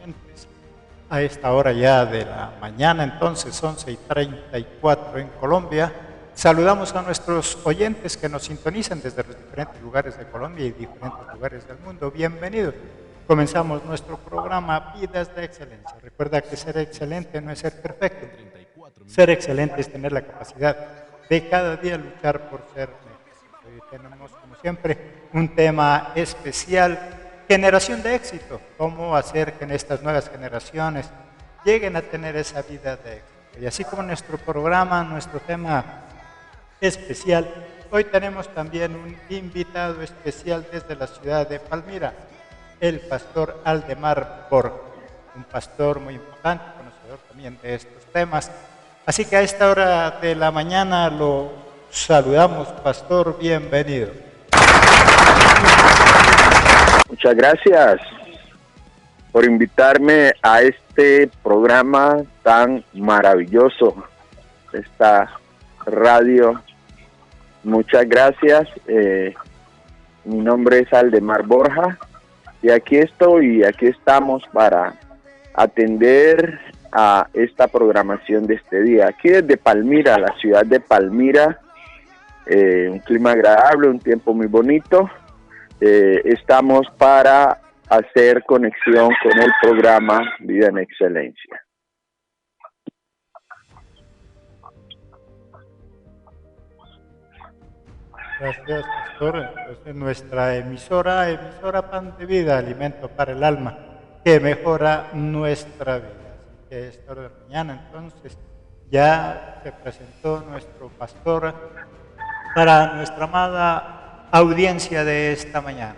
oyentes. A esta hora ya de la mañana, entonces 11:34 en Colombia, saludamos a nuestros oyentes que nos sintonizan desde los diferentes lugares de Colombia y diferentes lugares del mundo. Bienvenidos. Comenzamos nuestro programa Vidas de Excelencia. Recuerda que ser excelente no es ser perfecto. Ser excelente es tener la capacidad de cada día luchar por ser mejor. Hoy tenemos, como siempre, un tema especial: generación de éxito. Cómo hacer que en estas nuevas generaciones lleguen a tener esa vida de éxito. Y así como nuestro programa, nuestro tema especial, hoy tenemos también un invitado especial desde la ciudad de Palmira, el pastor Aldemar Borja, un pastor muy importante, conocedor también de estos temas. Así que a esta hora de la mañana lo saludamos, pastor, bienvenido. Muchas gracias por invitarme a este programa tan maravilloso, esta radio. Muchas gracias. Mi nombre es Aldemar Borja y aquí estamos para atender a esta programación de este día. Aquí desde Palmira, la ciudad de Palmira, un clima agradable, un tiempo muy bonito. Estamos para hacer conexión con el programa Vida en Excelencia. Gracias, pastor. Entonces, nuestra emisora Pan de Vida, alimento para el alma, que mejora nuestra vida. Así que esta hora de la mañana, entonces, ya se presentó nuestro pastor para nuestra amada audiencia de esta mañana.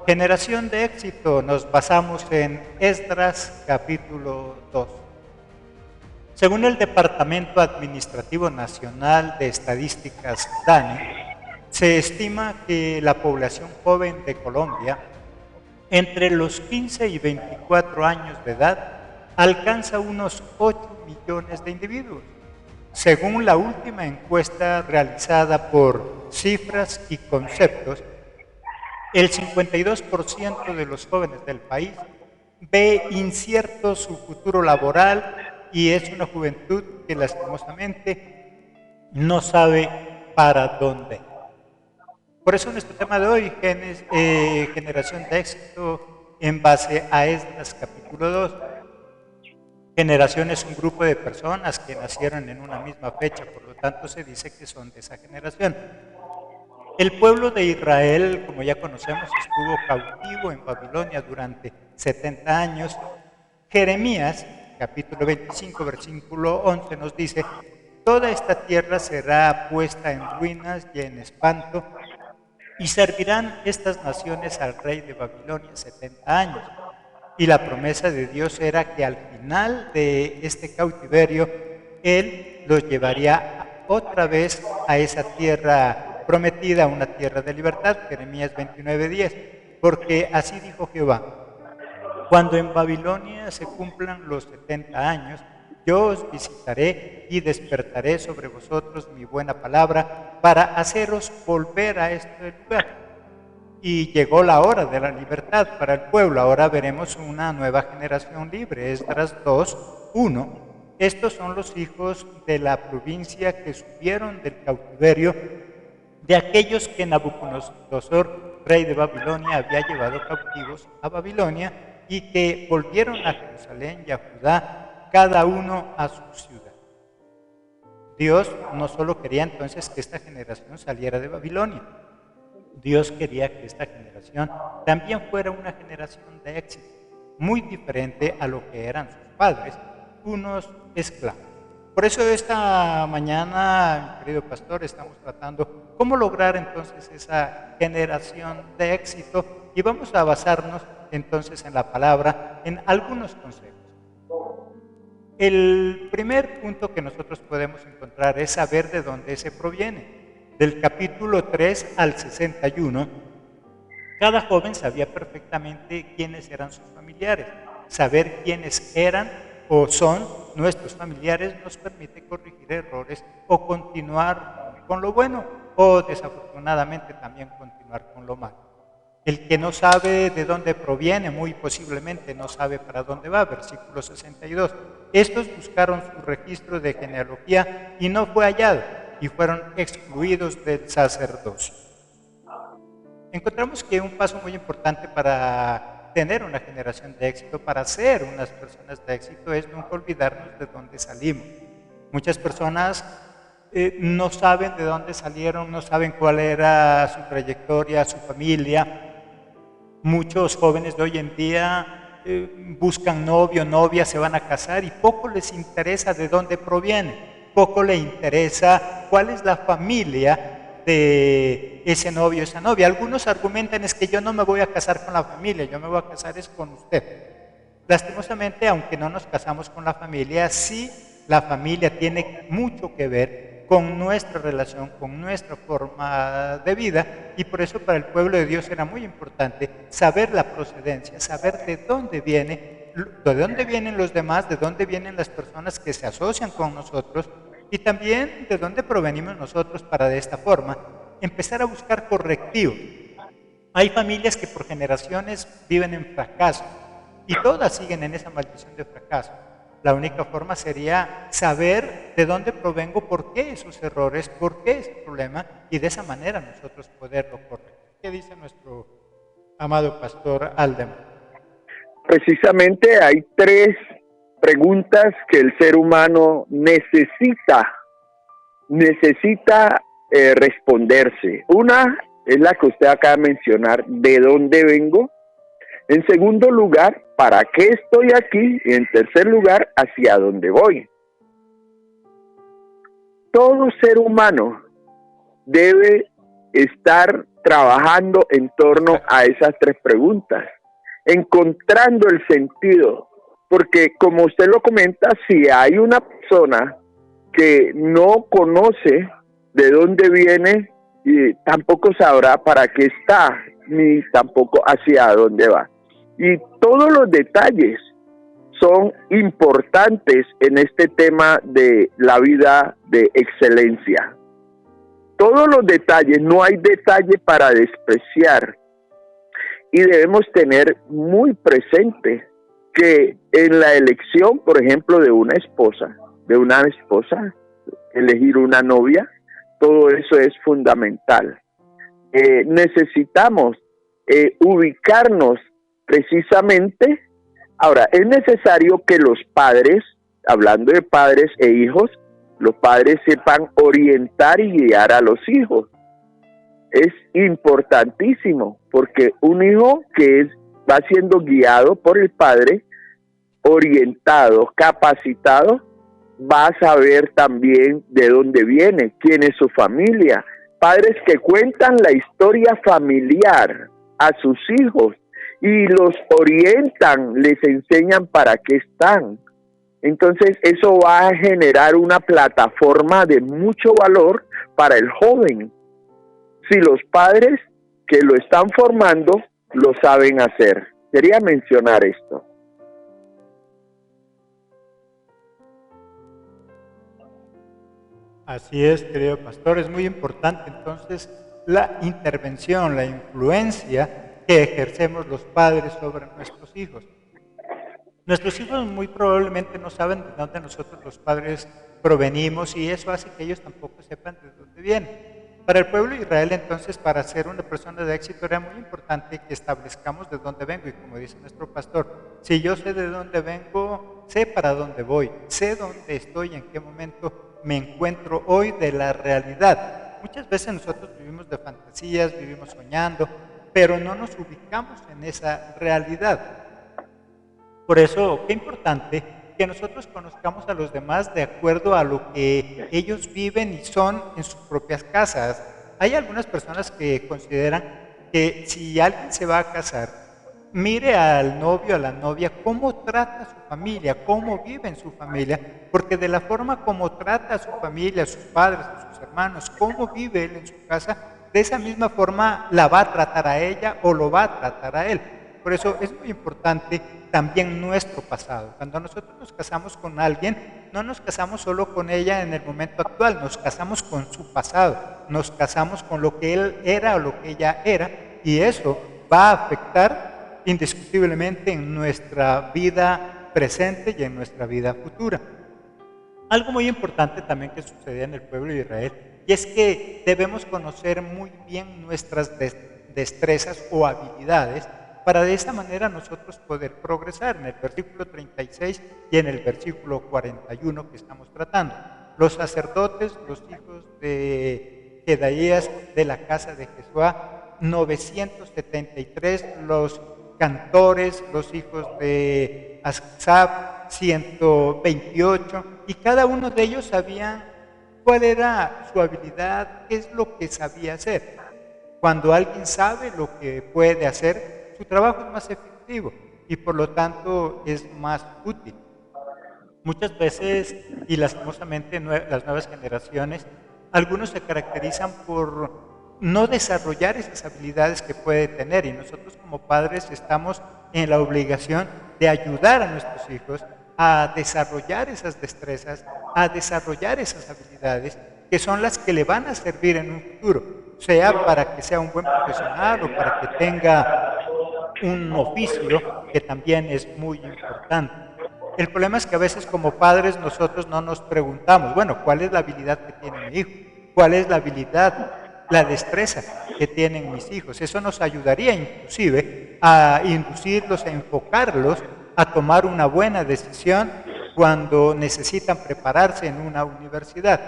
Generación de éxito, nos basamos en Esdras capítulo 2. Según el Departamento Administrativo Nacional de Estadísticas DANE, se estima que la población joven de Colombia, entre los 15 y 24 años de edad, alcanza unos 8 millones de individuos. Según la última encuesta realizada por Cifras y Conceptos, el 52% de los jóvenes del país ve incierto su futuro laboral y es una juventud que lastimosamente no sabe para dónde ir. Por eso nuestro tema de hoy, generación de éxito, en base a Esdras capítulo 2. Generación es un grupo de personas que nacieron en una misma fecha, por lo tanto se dice que son de esa generación. El pueblo de Israel, como ya conocemos, estuvo cautivo en Babilonia durante 70 años. Jeremías, capítulo 25, versículo 11, nos dice: toda esta tierra será puesta en ruinas y en espanto, y servirán estas naciones al rey de Babilonia 70 años. Y la promesa de Dios era que al final de este cautiverio, Él los llevaría otra vez a esa tierra prometida, una tierra de libertad. Jeremías 29:10, porque así dijo Jehová: cuando en Babilonia se cumplan los 70 años, yo os visitaré y despertaré sobre vosotros mi buena palabra para haceros volver a este lugar. Y llegó la hora de la libertad para el pueblo. Ahora veremos una nueva generación libre. Esdras 2:1. Estos son los hijos de la provincia que subieron del cautiverio de aquellos que Nabucodonosor, rey de Babilonia, había llevado cautivos a Babilonia, y que volvieron a Jerusalén y a Judá, cada uno a su ciudad. Dios no solo quería entonces que esta generación saliera de Babilonia, Dios quería que esta generación también fuera una generación de éxito, muy diferente a lo que eran sus padres, unos esclavos. Por eso esta mañana, querido pastor, estamos tratando cómo lograr entonces esa generación de éxito, y vamos a basarnos entonces en la palabra, en algunos consejos. El primer punto que nosotros podemos encontrar es saber de dónde se proviene. Del capítulo 3 al 61, cada joven sabía perfectamente quiénes eran sus familiares. Saber quiénes eran o son nuestros familiares nos permite corregir errores o continuar con lo bueno, o desafortunadamente también continuar con lo malo. El que no sabe de dónde proviene, muy posiblemente no sabe para dónde va, versículo 62. Estos buscaron su registro de genealogía y no fue hallado, y fueron excluidos del sacerdocio. Encontramos que un paso muy importante para tener una generación de éxito, para ser unas personas de éxito, es nunca olvidarnos de dónde salimos. Muchas personas no saben de dónde salieron, no saben cuál era su trayectoria, su familia. Muchos jóvenes de hoy en día buscan novio, novia, se van a casar y poco les interesa de dónde provienen, poco les interesa cuál es la familia de ese novio, esa novia. Algunos argumentan es que yo no me voy a casar con la familia, yo me voy a casar es con usted. Lastimosamente, aunque no nos casamos con la familia, sí la familia tiene mucho que ver con nuestra relación, con nuestra forma de vida, y por eso para el pueblo de Dios era muy importante saber la procedencia, saber de dónde vienen los demás, de dónde vienen las personas que se asocian con nosotros, y también de dónde provenimos nosotros para de esta forma empezar a buscar correctivos. Hay familias que por generaciones viven en fracaso y todas siguen en esa maldición de fracaso. La única forma sería saber de dónde provengo, por qué esos errores, por qué ese problema, y de esa manera nosotros poderlo corregir. ¿Qué dice nuestro amado pastor Aldemar? Precisamente hay 3 preguntas que el ser humano necesita responderse. Una es la que usted acaba de mencionar: ¿de dónde vengo? En segundo lugar, ¿para qué estoy aquí? Y en tercer lugar, ¿hacia dónde voy? Todo ser humano debe estar trabajando en torno a esas 3 preguntas, encontrando el sentido. Porque como usted lo comenta, si hay una persona que no conoce de dónde viene, y tampoco sabrá para qué está, ni tampoco hacia dónde va. Y todos los detalles son importantes en este tema de la vida de excelencia. Todos los detalles, no hay detalle para despreciar. Y debemos tener muy presente que en la elección, por ejemplo, de una esposa, elegir una novia, todo eso es fundamental. Necesitamos ubicarnos precisamente. Ahora, es necesario que los padres, hablando de padres e hijos, los padres sepan orientar y guiar a los hijos. Es importantísimo, porque un hijo que va siendo guiado por el padre, orientado, capacitado, va a saber también de dónde viene, quién es su familia. Padres que cuentan la historia familiar a sus hijos y los orientan, les enseñan para qué están. Entonces eso va a generar una plataforma de mucho valor para el joven, si los padres que lo están formando lo saben hacer. Quería mencionar esto. Así es, querido pastor, es muy importante entonces la intervención, la influencia que ejercemos los padres sobre nuestros hijos. Nuestros hijos muy probablemente no saben de dónde nosotros los padres provenimos, y eso hace que ellos tampoco sepan de dónde vienen. Para el pueblo de Israel, entonces, para ser una persona de éxito era muy importante que establezcamos de dónde vengo, y como dice nuestro pastor, si yo sé de dónde vengo, sé para dónde voy, sé dónde estoy, en qué momento me encuentro hoy de la realidad. Muchas veces nosotros vivimos de fantasías, vivimos soñando, pero no nos ubicamos en esa realidad. Por eso, qué importante que nosotros conozcamos a los demás de acuerdo a lo que ellos viven y son en sus propias casas. Hay algunas personas que consideran que si alguien se va a casar, mire al novio, a la novia, cómo trata a su familia, cómo vive en su familia, porque de la forma como trata a su familia, a sus padres, a sus hermanos, cómo vive él en su casa, de esa misma forma la va a tratar a ella o lo va a tratar a él. Por eso es muy importante también nuestro pasado. Cuando nosotros nos casamos con alguien, no nos casamos solo con ella en el momento actual, nos casamos con su pasado, nos casamos con lo que él era o lo que ella era, y eso va a afectar indiscutiblemente en nuestra vida presente y en nuestra vida futura. Algo muy importante también que sucedía en el pueblo de Israel, y es que debemos conocer muy bien nuestras destrezas o habilidades para de esa manera nosotros poder progresar. En el versículo 36 y en el versículo 41 que estamos tratando, los sacerdotes, los hijos de Jedaías de la casa de Jesuá, 973, los cantores, los hijos de Asaf, 128, y cada uno de ellos sabía cuál era su habilidad, qué es lo que sabía hacer. Cuando alguien sabe lo que puede hacer, su trabajo es más efectivo y por lo tanto es más útil. Muchas veces, y lastimosamente las nuevas generaciones, algunos se caracterizan por no desarrollar esas habilidades que puede tener, y nosotros como padres estamos en la obligación de ayudar a nuestros hijos a desarrollar esas destrezas, a desarrollar esas habilidades que son las que le van a servir en un futuro, sea para que sea un buen profesional o para que tenga un oficio, que también es muy importante. El problema es que a veces como padres nosotros no nos preguntamos, bueno, ¿cuál es la habilidad que tiene mi hijo? ¿Cuál es la habilidad, la destreza que tienen mis hijos? Eso nos ayudaría inclusive a inducirlos, a enfocarlos a tomar una buena decisión cuando necesitan prepararse en una universidad.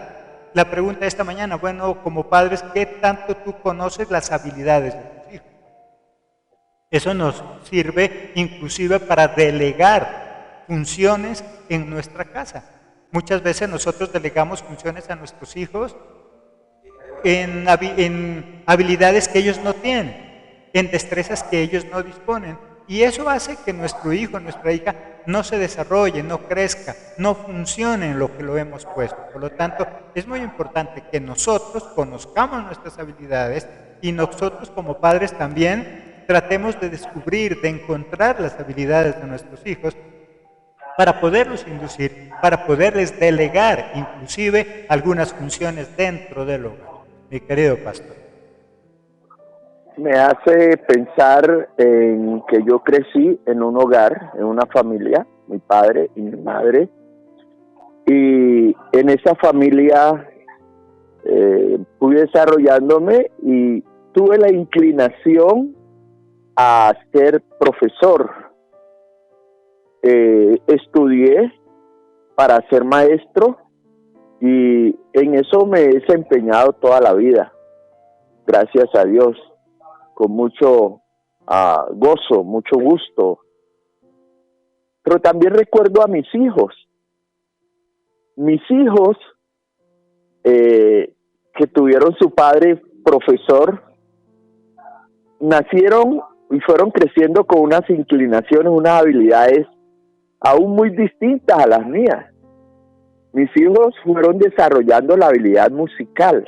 La pregunta esta mañana, bueno, como padres, ¿qué tanto tú conoces las habilidades de tus hijos? Eso nos sirve inclusive para delegar funciones en nuestra casa. Muchas veces nosotros delegamos funciones a nuestros hijos en habilidades que ellos no tienen, en destrezas que ellos no disponen. Y eso hace que nuestro hijo, nuestra hija, no se desarrolle, no crezca, no funcione en lo que lo hemos puesto. Por lo tanto, es muy importante que nosotros conozcamos nuestras habilidades y nosotros como padres también tratemos de descubrir, de encontrar las habilidades de nuestros hijos para poderlos inducir, para poderles delegar inclusive algunas funciones dentro del hogar. Mi querido pastor. Me hace pensar en que yo crecí en un hogar, en una familia, mi padre y mi madre, y en esa familia fui desarrollándome y tuve la inclinación a ser profesor. Estudié para ser maestro y en eso me he desempeñado toda la vida, gracias a Dios, con mucho gozo, mucho gusto. Pero también recuerdo a mis hijos. Mis hijos que tuvieron su padre profesor, nacieron y fueron creciendo con unas inclinaciones, unas habilidades aún muy distintas a las mías. Mis hijos fueron desarrollando la habilidad musical.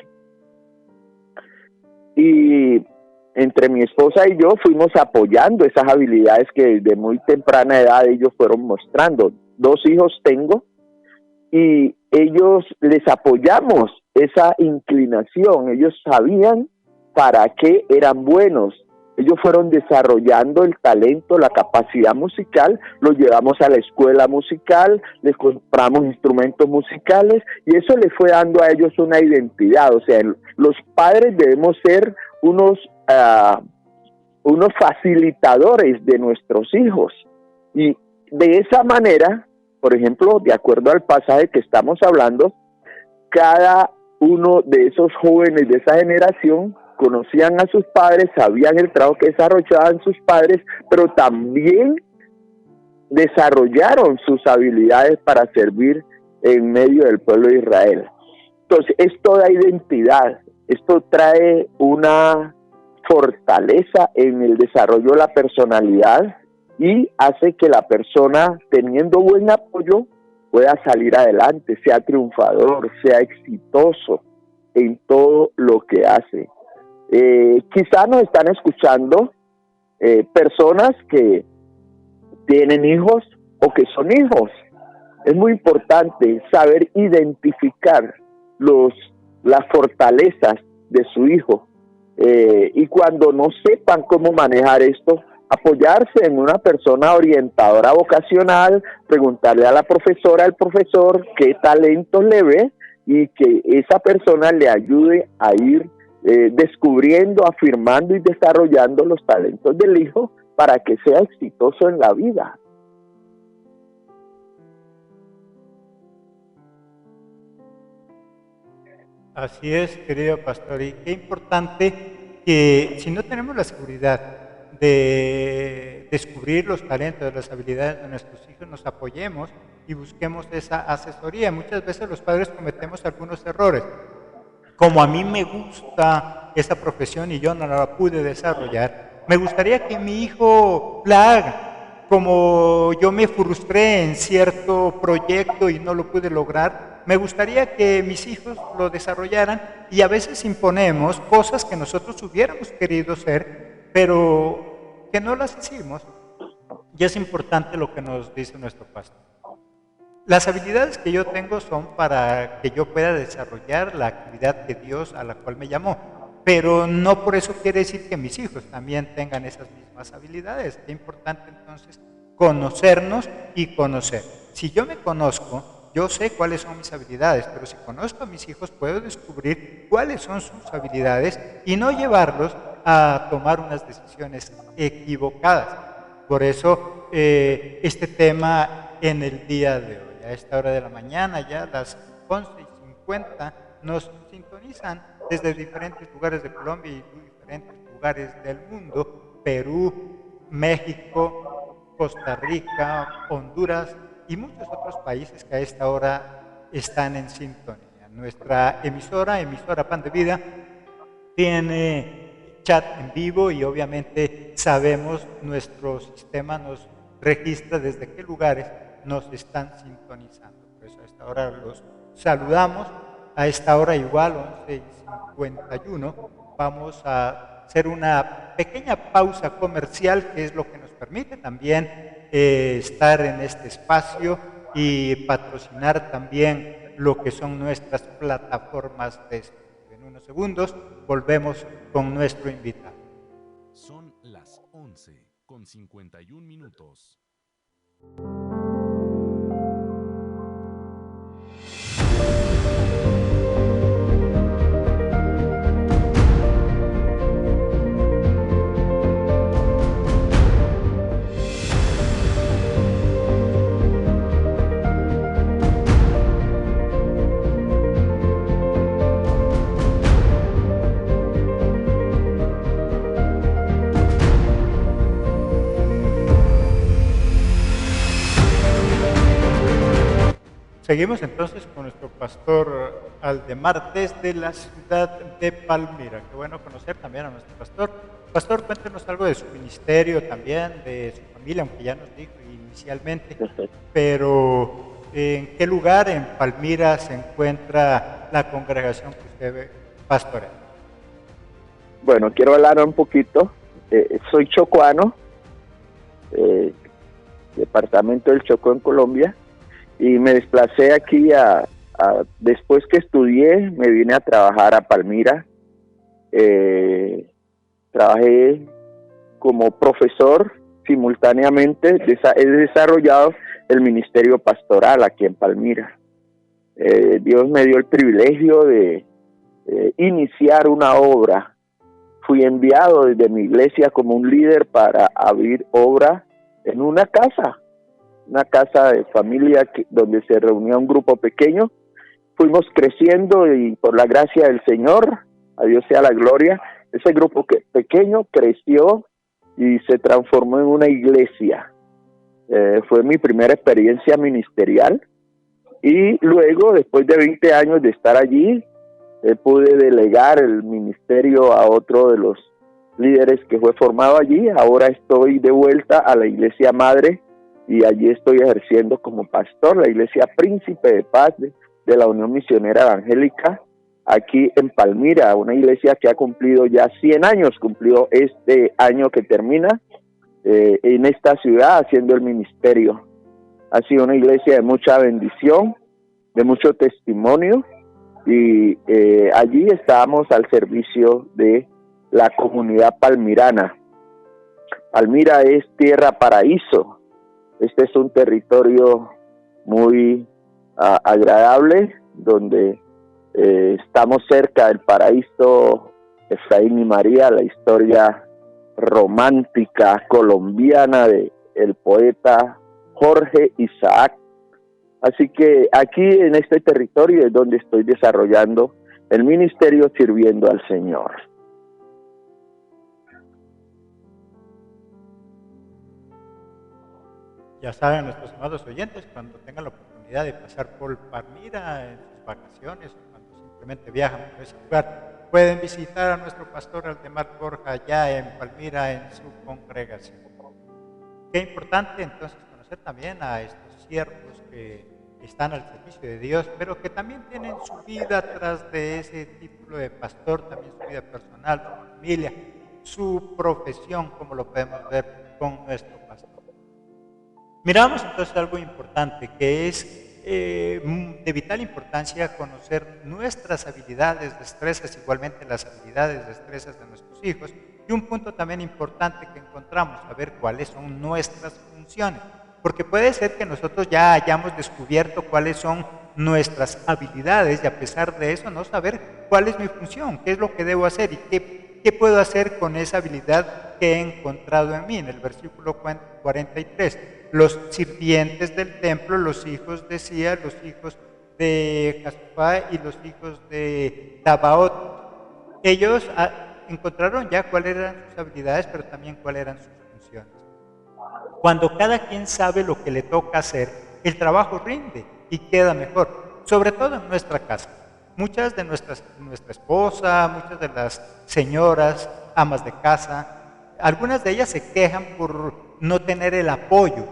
Y entre mi esposa y yo fuimos apoyando esas habilidades que desde muy temprana edad ellos fueron mostrando. 2 hijos tengo y ellos les apoyamos esa inclinación. Ellos sabían para qué eran buenos. Ellos fueron desarrollando el talento, la capacidad musical, los llevamos a la escuela musical, les compramos instrumentos musicales y eso les fue dando a ellos una identidad. O sea, los padres debemos ser unos facilitadores de nuestros hijos. Y de esa manera, por ejemplo, de acuerdo al pasaje que estamos hablando, cada uno de esos jóvenes de esa generación conocían a sus padres, sabían el trabajo que desarrollaban sus padres, pero también desarrollaron sus habilidades para servir en medio del pueblo de Israel. Entonces, esto da identidad, esto trae una fortaleza en el desarrollo de la personalidad y hace que la persona, teniendo buen apoyo, pueda salir adelante, sea triunfador, sea exitoso en todo lo que hace. Quizás nos están escuchando personas que tienen hijos o que son hijos. Es muy importante saber identificar las fortalezas de su hijo y cuando no sepan cómo manejar esto, apoyarse en una persona orientadora vocacional, preguntarle a la profesora, al profesor qué talentos le ve y que esa persona le ayude a ir descubriendo, afirmando y desarrollando los talentos del hijo para que sea exitoso en la vida. Así es, querido pastor, y qué importante que si no tenemos la seguridad de descubrir los talentos, las habilidades de nuestros hijos, nos apoyemos y busquemos esa asesoría. Muchas veces los padres cometemos algunos errores. Como a mí me gusta esa profesión y yo no la pude desarrollar, me gustaría que mi hijo la haga. Como yo me frustré en cierto proyecto y no lo pude lograr, me gustaría que mis hijos lo desarrollaran, y a veces imponemos cosas que nosotros hubiéramos querido ser, pero que no las hicimos. Y es importante lo que nos dice nuestro pastor. Las habilidades que yo tengo son para que yo pueda desarrollar la actividad de Dios a la cual me llamó, pero no por eso quiere decir que mis hijos también tengan esas mismas habilidades. Es importante entonces conocernos y conocer. Si yo me conozco, yo sé cuáles son mis habilidades, pero si conozco a mis hijos puedo descubrir cuáles son sus habilidades y no llevarlos a tomar unas decisiones equivocadas. Por eso este tema en el día de hoy. A esta hora de la mañana, ya a las 11:50, nos sintonizan desde diferentes lugares de Colombia y diferentes lugares del mundo: Perú, México, Costa Rica, Honduras y muchos otros países que a esta hora están en sintonía. Nuestra emisora Pan de Vida, tiene chat en vivo y obviamente sabemos, nuestro sistema nos registra desde qué lugares nos están sintonizando. Por eso a esta hora los saludamos. A esta hora igual, 11:51, vamos a hacer una pequeña pausa comercial, que es lo que nos permite también estar en este espacio y patrocinar también lo que son nuestras plataformas de estudio. En unos segundos volvemos con nuestro invitado. Son las 11:51. Seguimos entonces con nuestro pastor Aldemar desde la ciudad de Palmira. Qué bueno conocer también a nuestro pastor. Pastor, cuéntenos algo de su ministerio también, de su familia, aunque ya nos dijo inicialmente, pero ¿en qué lugar en Palmira se encuentra la congregación que usted pastorea? Bueno, quiero hablar un poquito. Soy chocuano, departamento del Chocó en Colombia, y me desplacé aquí después que estudié, me vine a trabajar a Palmira. Trabajé como profesor simultáneamente, he desarrollado el ministerio pastoral aquí en Palmira. Dios me dio el privilegio de iniciar una obra. Fui enviado desde mi iglesia como un líder para abrir obra en una casa de familia donde se reunía un grupo pequeño. Fuimos creciendo y por la gracia del Señor, a Dios sea la gloria, ese grupo pequeño creció y se transformó en una iglesia. Fue mi primera experiencia ministerial, y luego, después de 20 años de estar allí, pude delegar el ministerio a otro de los líderes que fue formado allí. Ahora estoy de vuelta a la iglesia madre y allí estoy ejerciendo como pastor, la iglesia Príncipe de Paz de la Unión Misionera Evangélica, aquí en Palmira, una iglesia que ha cumplido ya 100 años, cumplió este año que termina, en esta ciudad haciendo el ministerio. Ha sido una iglesia de mucha bendición, de mucho testimonio, y allí estábamos al servicio de la comunidad palmirana. Palmira es tierra paraíso. Este es un territorio muy agradable, donde estamos cerca del paraíso Efraín y María, la historia romántica colombiana de el poeta Jorge Isaac. Así que aquí en este territorio es donde estoy desarrollando el ministerio sirviendo al Señor. Ya saben nuestros amados oyentes, cuando tengan la oportunidad de pasar por Palmira en sus vacaciones o cuando simplemente viajan por ese lugar, pueden visitar a nuestro pastor Aldemar Borja allá en Palmira en su congregación. Qué importante entonces conocer también a estos siervos que están al servicio de Dios, pero que también tienen su vida tras de ese título de pastor, también su vida personal, su familia, su profesión, como lo podemos ver con nuestro pastor. Miramos entonces algo importante, que es de vital importancia conocer nuestras habilidades, destrezas, igualmente las habilidades, destrezas de nuestros hijos, y un punto también importante que encontramos, saber cuáles son nuestras funciones, porque puede ser que nosotros ya hayamos descubierto cuáles son nuestras habilidades y a pesar de eso no saber cuál es mi función, qué es lo que debo hacer y qué puedo hacer con esa habilidad que he encontrado en mí. En el versículo 43, los sirvientes del templo, los hijos de Sia, los hijos de Jasupá y los hijos de Tabaot, ellos encontraron ya cuáles eran sus habilidades, pero también cuáles eran sus funciones. Cuando cada quien sabe lo que le toca hacer, el trabajo rinde y queda mejor, sobre todo en nuestra casa. Muchas de nuestra esposa, muchas de las señoras, amas de casa, algunas de ellas se quejan por no tener el apoyo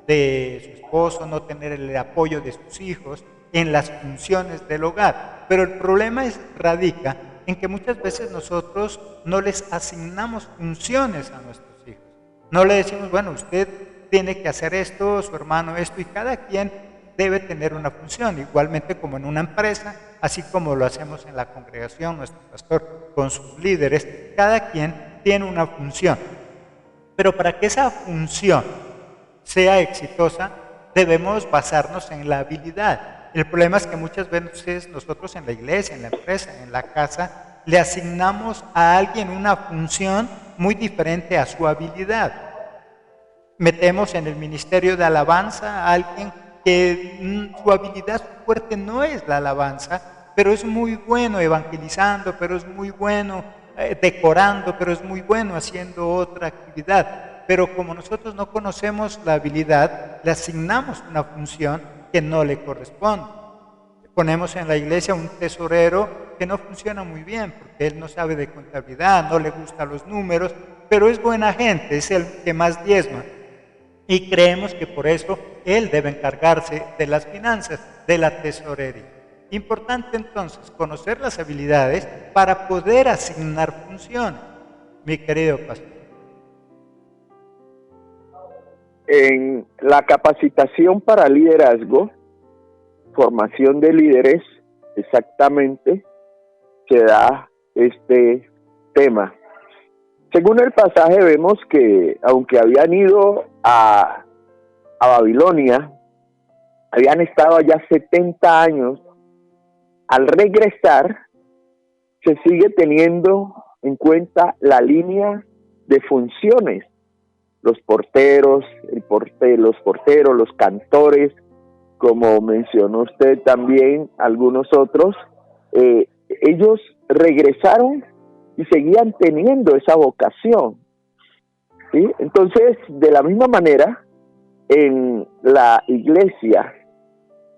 de su esposo, no tener el apoyo de sus hijos en las funciones del hogar. Pero el problema radica en que muchas veces nosotros no les asignamos funciones a nuestros hijos. No le decimos, bueno, usted tiene que hacer esto, su hermano esto, y cada quien debe tener una función, igualmente como en una empresa, así como lo hacemos en la congregación, nuestro pastor con sus líderes, cada quien tiene una función. Pero para que esa función sea exitosa, debemos basarnos en la habilidad. El problema es que muchas veces nosotros en la iglesia, en la empresa, en la casa, le asignamos a alguien una función muy diferente a su habilidad. Metemos en el ministerio de alabanza a alguien que su habilidad fuerte no es la alabanza, pero es muy bueno evangelizando, pero es muy bueno decorando, pero es muy bueno haciendo otra actividad. Pero como nosotros no conocemos la habilidad, le asignamos una función que no le corresponde. Ponemos en la iglesia un tesorero que no funciona muy bien, porque él no sabe de contabilidad, no le gustan los números, pero es buena gente, es el que más diezma. Y creemos que por eso él debe encargarse de las finanzas, de la tesorería. Importante entonces conocer las habilidades para poder asignar funciones, mi querido pastor. En la capacitación para liderazgo, formación de líderes, exactamente, se da este tema. Según el pasaje vemos que aunque habían ido a Babilonia, habían estado allá 70 años, al regresar se sigue teniendo en cuenta la línea de funciones. Los porteros, los cantores, como mencionó usted también, algunos otros, ellos regresaron y seguían teniendo esa vocación, ¿sí? Entonces, de la misma manera, en la iglesia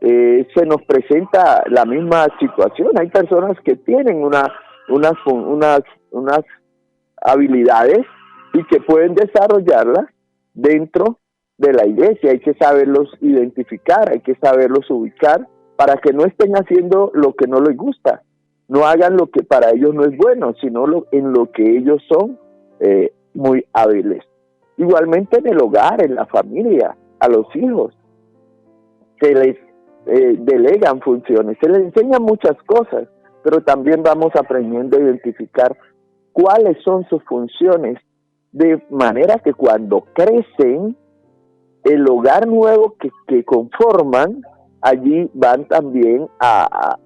se nos presenta la misma situación. Hay personas que tienen unas habilidades y que pueden desarrollarlas dentro de la iglesia. Hay que saberlos identificar, hay que saberlos ubicar para que no estén haciendo lo que no les gusta, no hagan lo que para ellos no es bueno, sino en lo que ellos son muy hábiles. Igualmente en el hogar, en la familia, a los hijos se les delegan funciones, se les enseñan muchas cosas, pero también vamos aprendiendo a identificar cuáles son sus funciones, de manera que cuando crecen, el hogar nuevo que conforman, allí van también a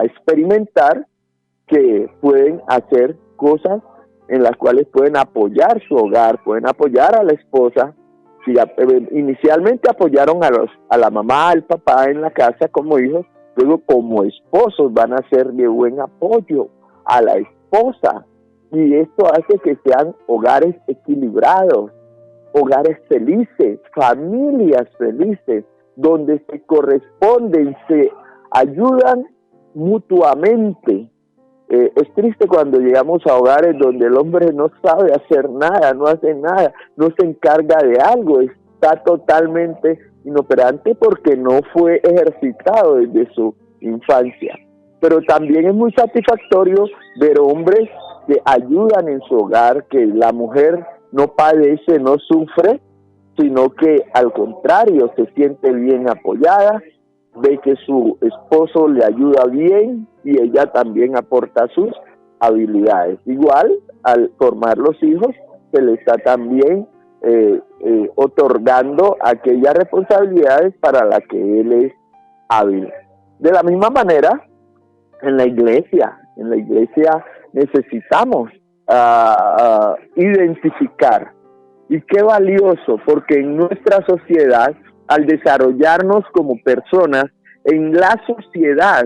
experimentar que pueden hacer cosas en las cuales pueden apoyar su hogar, pueden apoyar a la esposa. Si inicialmente apoyaron a la mamá, al papá en la casa como hijos, luego como esposos van a ser de buen apoyo a la esposa. Y esto hace que sean hogares equilibrados, hogares felices, familias felices, donde se corresponden, se ayudan mutuamente. Es triste cuando llegamos a hogares donde el hombre no sabe hacer nada, no hace nada, no se encarga de algo, está totalmente inoperante porque no fue ejercitado desde su infancia. Pero también es muy satisfactorio ver hombres que ayudan en su hogar, que la mujer no padece, no sufre, sino que al contrario se siente bien apoyada, ve que su esposo le ayuda bien y ella también aporta sus habilidades. Igual, al formar los hijos, se le está también otorgando aquellas responsabilidades para las que él es hábil. De la misma manera, en la iglesia necesitamos identificar. Y qué valioso, porque en nuestra sociedad, al desarrollarnos como personas en la sociedad,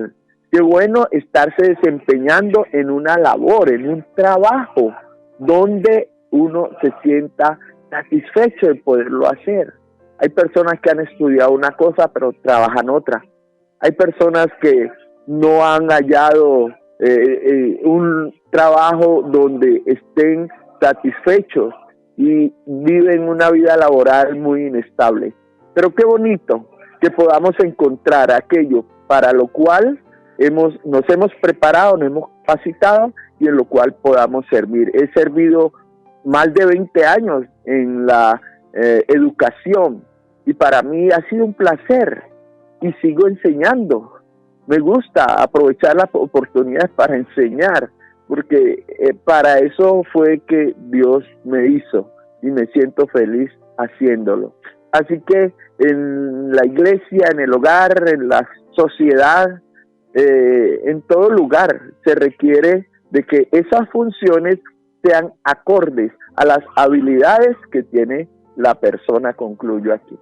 qué bueno estarse desempeñando en una labor, en un trabajo, donde uno se sienta satisfecho de poderlo hacer. Hay personas que han estudiado una cosa, pero trabajan otra. Hay personas que no han hallado un trabajo donde estén satisfechos y viven una vida laboral muy inestable. Pero qué bonito que podamos encontrar aquello para lo cual nos hemos preparado, nos hemos capacitado y en lo cual podamos servir. He servido más de 20 años en la educación y para mí ha sido un placer y sigo enseñando. Me gusta aprovechar las oportunidades para enseñar, porque para eso fue que Dios me hizo y me siento feliz haciéndolo. Así que en la iglesia, en el hogar, en la sociedad, en todo lugar se requiere de que esas funciones sean acordes a las habilidades que tiene la persona, concluyo aquí.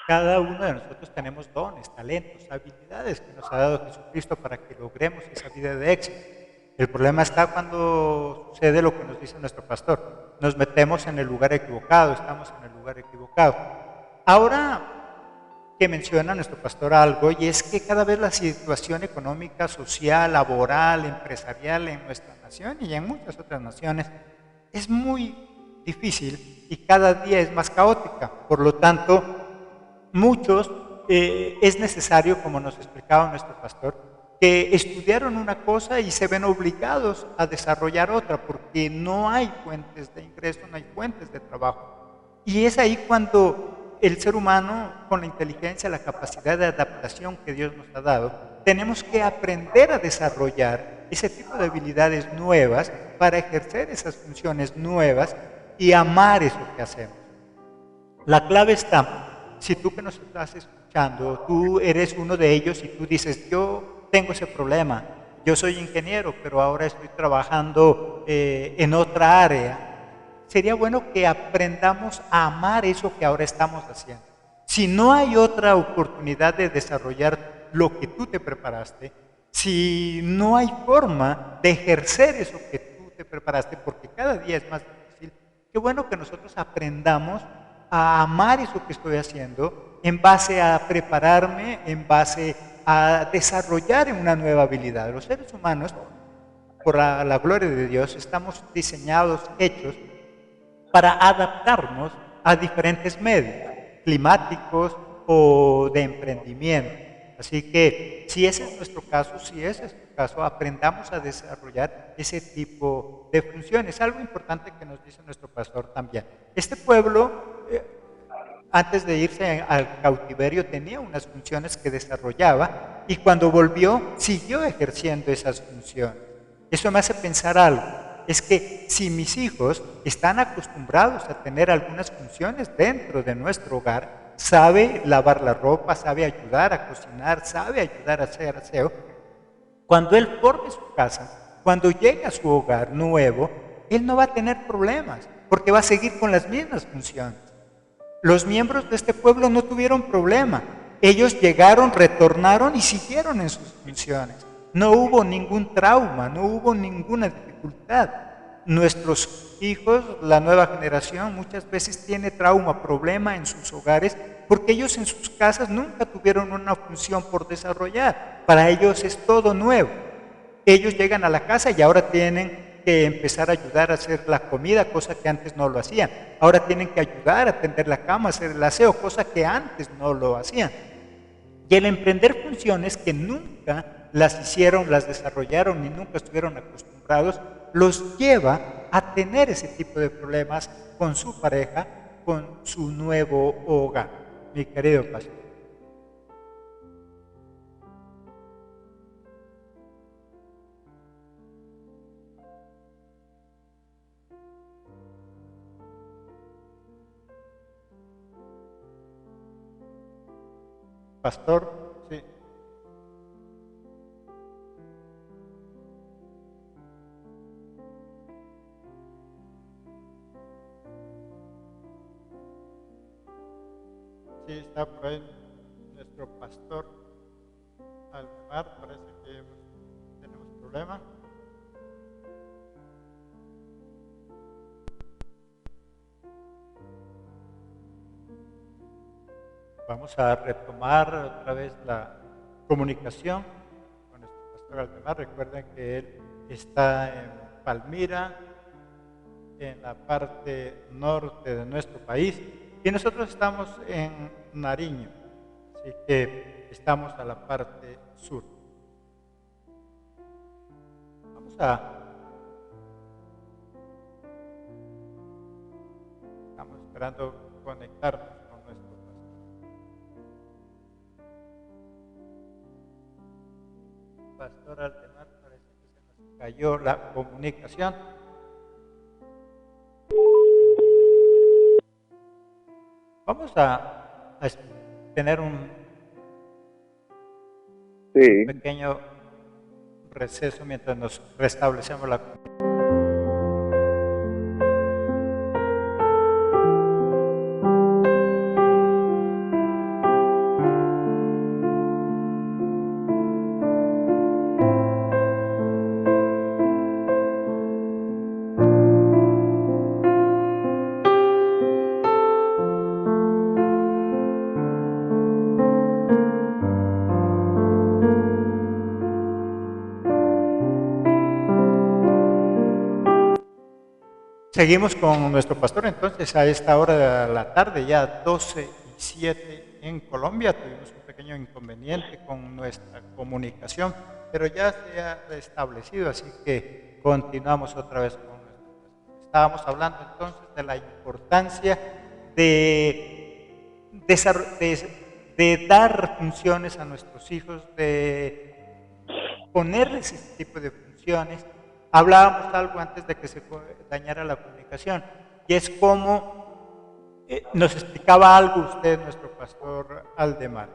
Cada uno de nosotros tenemos dones, talentos, habilidades que nos ha dado Jesucristo para que logremos esa vida de éxito. El problema está cuando sucede lo que nos dice nuestro pastor. Nos metemos en el lugar equivocado, estamos en el lugar equivocado. Ahora que menciona nuestro pastor algo, y es que cada vez la situación económica, social, laboral, empresarial en nuestra nación y en muchas otras naciones es muy difícil y cada día es más caótica. Por lo tanto, muchos es necesario, como nos explicaba nuestro pastor, que estudiaron una cosa y se ven obligados a desarrollar otra porque no hay fuentes de ingreso, no hay fuentes de trabajo. Y es ahí cuando el ser humano, con la inteligencia, la capacidad de adaptación que Dios nos ha dado, tenemos que aprender a desarrollar ese tipo de habilidades nuevas para ejercer esas funciones nuevas y amar eso que hacemos. La clave está, si tú que nos estás escuchando, tú eres uno de ellos y tú dices, yo tengo ese problema, yo soy ingeniero, pero ahora estoy trabajando en otra área. Sería bueno que aprendamos a amar eso que ahora estamos haciendo. Si no hay otra oportunidad de desarrollar lo que tú te preparaste, si no hay forma de ejercer eso que tú te preparaste, porque cada día es más difícil, qué bueno que nosotros aprendamos a amar eso que estoy haciendo en base a prepararme, en base a desarrollar una nueva habilidad. Los seres humanos, por la gloria de Dios, estamos diseñados, hechos para adaptarnos a diferentes medios climáticos o de emprendimiento. Así que si ese es nuestro caso, aprendamos a desarrollar ese tipo de funciones. Algo importante que nos dice nuestro pastor también. Este pueblo antes de irse al cautiverio tenía unas funciones que desarrollaba y cuando volvió siguió ejerciendo esas funciones. Eso me hace pensar algo, es que si mis hijos están acostumbrados a tener algunas funciones dentro de nuestro hogar, sabe lavar la ropa, sabe ayudar a cocinar, sabe ayudar a hacer aseo, cuando él forme su casa, cuando llegue a su hogar nuevo, él no va a tener problemas, porque va a seguir con las mismas funciones. Los miembros de este pueblo no tuvieron problema. Ellos llegaron, retornaron y siguieron en sus funciones. No hubo ningún trauma, no hubo ninguna dificultad. Nuestros hijos, la nueva generación, muchas veces tiene trauma, problema en sus hogares, porque ellos en sus casas nunca tuvieron una función por desarrollar. Para ellos es todo nuevo. Ellos llegan a la casa y ahora tienen que empezar a ayudar a hacer la comida, cosa que antes no lo hacían. Ahora tienen que ayudar a tender la cama, hacer el aseo, cosa que antes no lo hacían. Y el emprender funciones que nunca las hicieron, las desarrollaron y nunca estuvieron acostumbrados, los lleva a tener ese tipo de problemas con su pareja, con su nuevo hogar. Mi querido pastor. Pastor, sí. Sí, está por ahí nuestro pastor Aldemar, parece que tenemos problema. Vamos a retomar otra vez la comunicación con nuestro pastor Aldemar. Recuerden que él está en Palmira, en la parte norte de nuestro país, y nosotros estamos en Nariño, así que estamos a la parte sur. Estamos esperando conectarnos con nuestro pastor Aldemar. Parece que se nos cayó la comunicación. Vamos a tener un pequeño receso mientras nos restablecemos la comunicación. Seguimos con nuestro pastor, entonces a esta hora de la tarde, ya 12:07 en Colombia, tuvimos un pequeño inconveniente con nuestra comunicación, pero ya se ha restablecido, así que continuamos otra vez con nuestro pastor. Estábamos hablando entonces de la importancia de dar funciones a nuestros hijos, de ponerles ese tipo de funciones. Hablábamos algo antes de que se dañara la comunicación, y es como nos explicaba algo usted, nuestro pastor Aldemar,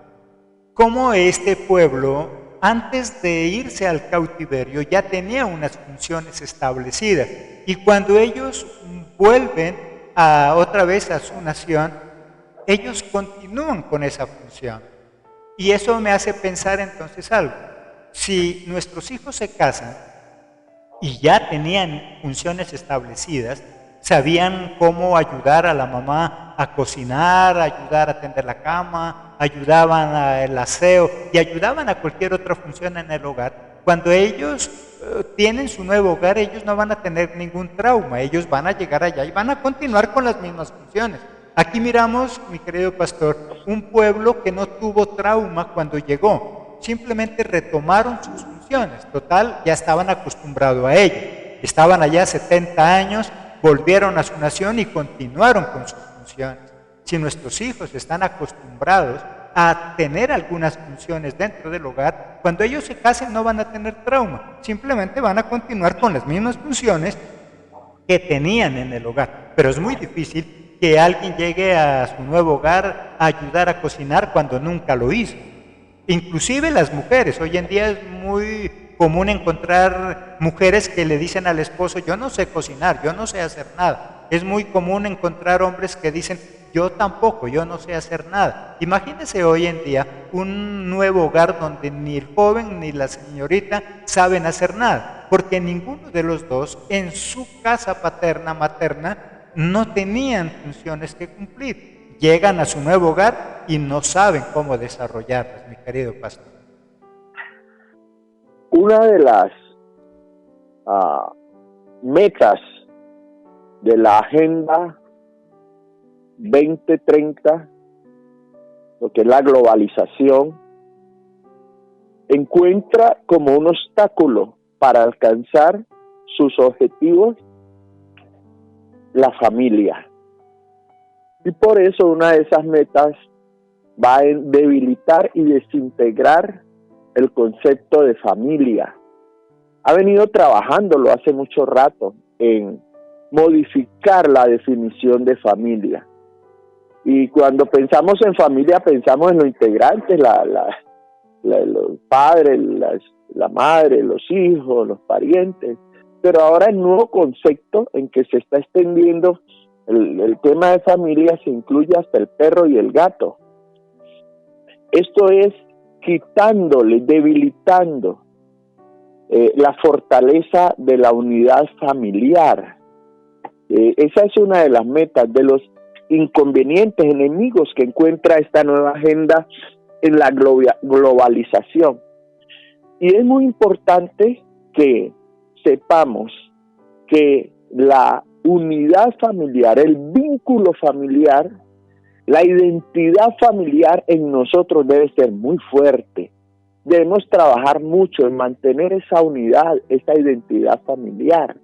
cómo este pueblo, antes de irse al cautiverio, ya tenía unas funciones establecidas, y cuando ellos vuelven otra vez a su nación, ellos continúan con esa función. Y eso me hace pensar entonces algo. Si nuestros hijos se casan y ya tenían funciones establecidas, sabían cómo ayudar a la mamá a cocinar, ayudar a tender la cama, ayudaban al aseo y ayudaban a cualquier otra función en el hogar. Cuando ellos tienen su nuevo hogar, ellos no van a tener ningún trauma, ellos van a llegar allá y van a continuar con las mismas funciones. Aquí miramos, mi querido pastor, un pueblo que no tuvo trauma cuando llegó, simplemente retomaron sus funciones. Total, ya estaban acostumbrados a ello. Estaban allá 70 años, volvieron a su nación y continuaron con sus funciones. Si nuestros hijos están acostumbrados a tener algunas funciones dentro del hogar, cuando ellos se casen no van a tener trauma, simplemente van a continuar con las mismas funciones que tenían en el hogar. Pero es muy difícil que alguien llegue a su nuevo hogar a ayudar a cocinar cuando nunca lo hizo. Inclusive las mujeres, hoy en día es muy común encontrar mujeres que le dicen al esposo, yo no sé cocinar, yo no sé hacer nada. Es muy común encontrar hombres que dicen, yo tampoco, yo no sé hacer nada. Imagínese hoy en día un nuevo hogar donde ni el joven ni la señorita saben hacer nada, porque ninguno de los dos en su casa paterna, materna, no tenían funciones que cumplir. Llegan a su nuevo hogar y no saben cómo desarrollarlas, mi querido pastor. Una de las metas de la Agenda 2030, lo que es la globalización, encuentra como un obstáculo para alcanzar sus objetivos la familia. Y por eso una de esas metas va a debilitar y desintegrar el concepto de familia. Ha venido trabajándolo hace mucho rato en modificar la definición de familia. Y cuando pensamos en familia, pensamos en los integrantes, los padres, la madre, los hijos, los parientes. Pero ahora el nuevo concepto en que se está extendiendo el tema de familia se incluye hasta el perro y el gato. Esto es quitándole, debilitando la fortaleza de la unidad familiar. Esa es una de las metas, de los inconvenientes, enemigos que encuentra esta nueva agenda en la globalización. Y es muy importante que sepamos que la unidad familiar, el vínculo familiar, la identidad familiar en nosotros debe ser muy fuerte. Debemos trabajar mucho en mantener esa unidad, esa identidad familiar.